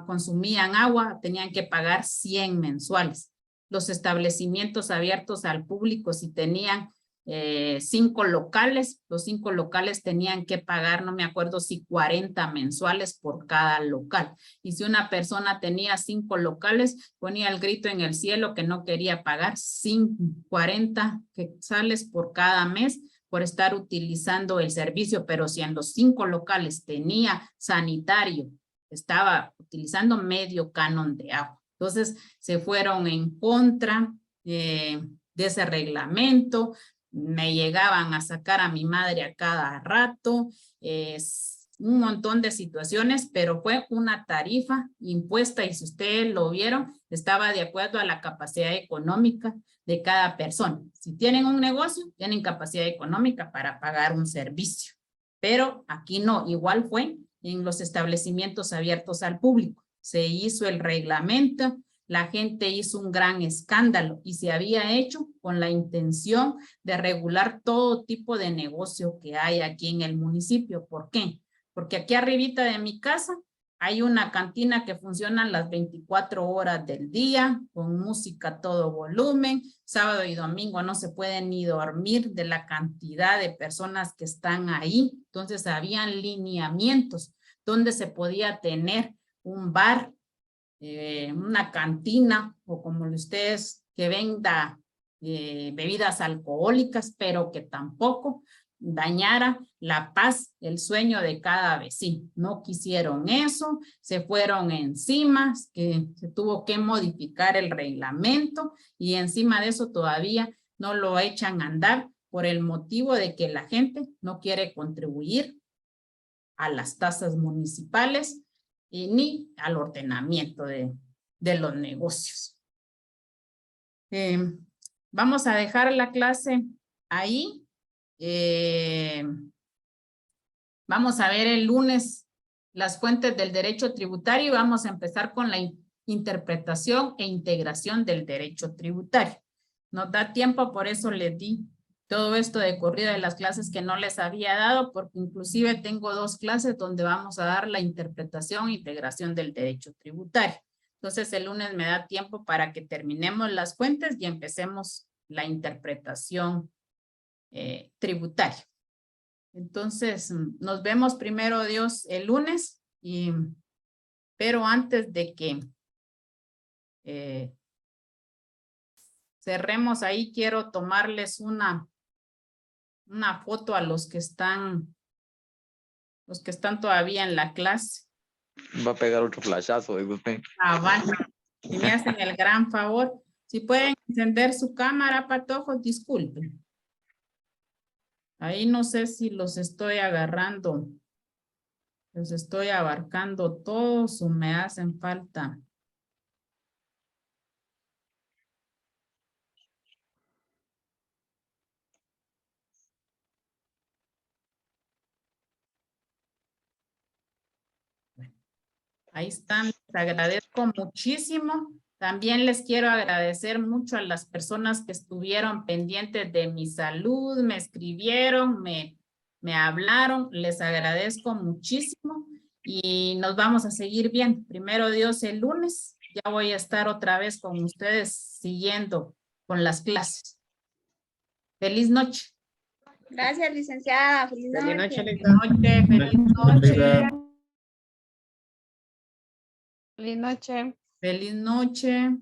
consumían agua, tenían que pagar 100 mensuales. Los establecimientos abiertos al público, si tenían 5 locales, los 5 locales tenían que pagar, no me acuerdo si 40 mensuales por cada local. Y si una persona tenía 5 locales, ponía el grito en el cielo que no quería pagar 40 quetzales por cada mes por estar utilizando el servicio. Pero si en los 5 locales tenía sanitario, estaba utilizando medio canon de agua. Entonces se fueron en contra de ese reglamento. Me llegaban a sacar a mi madre a cada rato, un montón de situaciones, pero fue una tarifa impuesta y si ustedes lo vieron, estaba de acuerdo a la capacidad económica de cada persona. Si tienen un negocio, tienen capacidad económica para pagar un servicio, pero aquí no, igual fue en los establecimientos abiertos al público. Se hizo el reglamento, la gente hizo un gran escándalo y se había hecho con la intención de regular todo tipo de negocio que hay aquí en el municipio. ¿Por qué? Porque aquí arribita de mi casa hay una cantina que funciona las 24 horas del día, con música a todo volumen. Sábado y domingo no se puede ni dormir de la cantidad de personas que están ahí. Entonces habían lineamientos donde se podía tener un bar, una cantina o como ustedes que venda bebidas alcohólicas, pero que tampoco dañara la paz, el sueño de cada vecino. No quisieron eso, se fueron encima, que se tuvo que modificar el reglamento y encima de eso todavía no lo echan a andar por el motivo de que la gente no quiere contribuir a las tasas municipales y ni al ordenamiento de los negocios. Vamos a dejar la clase ahí. Vamos a ver el lunes las fuentes del derecho tributario y vamos a empezar con la interpretación e integración del derecho tributario. Nos da tiempo, por eso les di todo esto de corrida de las clases que no les había dado, porque inclusive tengo 2 clases donde vamos a dar la interpretación e integración del derecho tributario. Entonces el lunes me da tiempo para que terminemos las fuentes y empecemos la interpretación tributaria. Entonces, nos vemos primero Dios el lunes, pero antes de que cerremos ahí, quiero tomarles una foto a los que están todavía en la clase. Va a pegar otro flashazo, dice usted. Van. Si me hacen el gran favor, si pueden encender su cámara, patojos, disculpen. Ahí no sé si los estoy agarrando, los estoy abarcando todos o me hacen falta. Ahí están, les agradezco muchísimo. También les quiero agradecer mucho a las personas que estuvieron pendientes de mi salud, me escribieron, me hablaron, les agradezco muchísimo y nos vamos a seguir viendo. Primero Dios el lunes, ya voy a estar otra vez con ustedes siguiendo con las clases. Feliz noche. Gracias, licenciada. Feliz Feliz noche. noche, Feliz noche. Feliz noche. Feliz noche.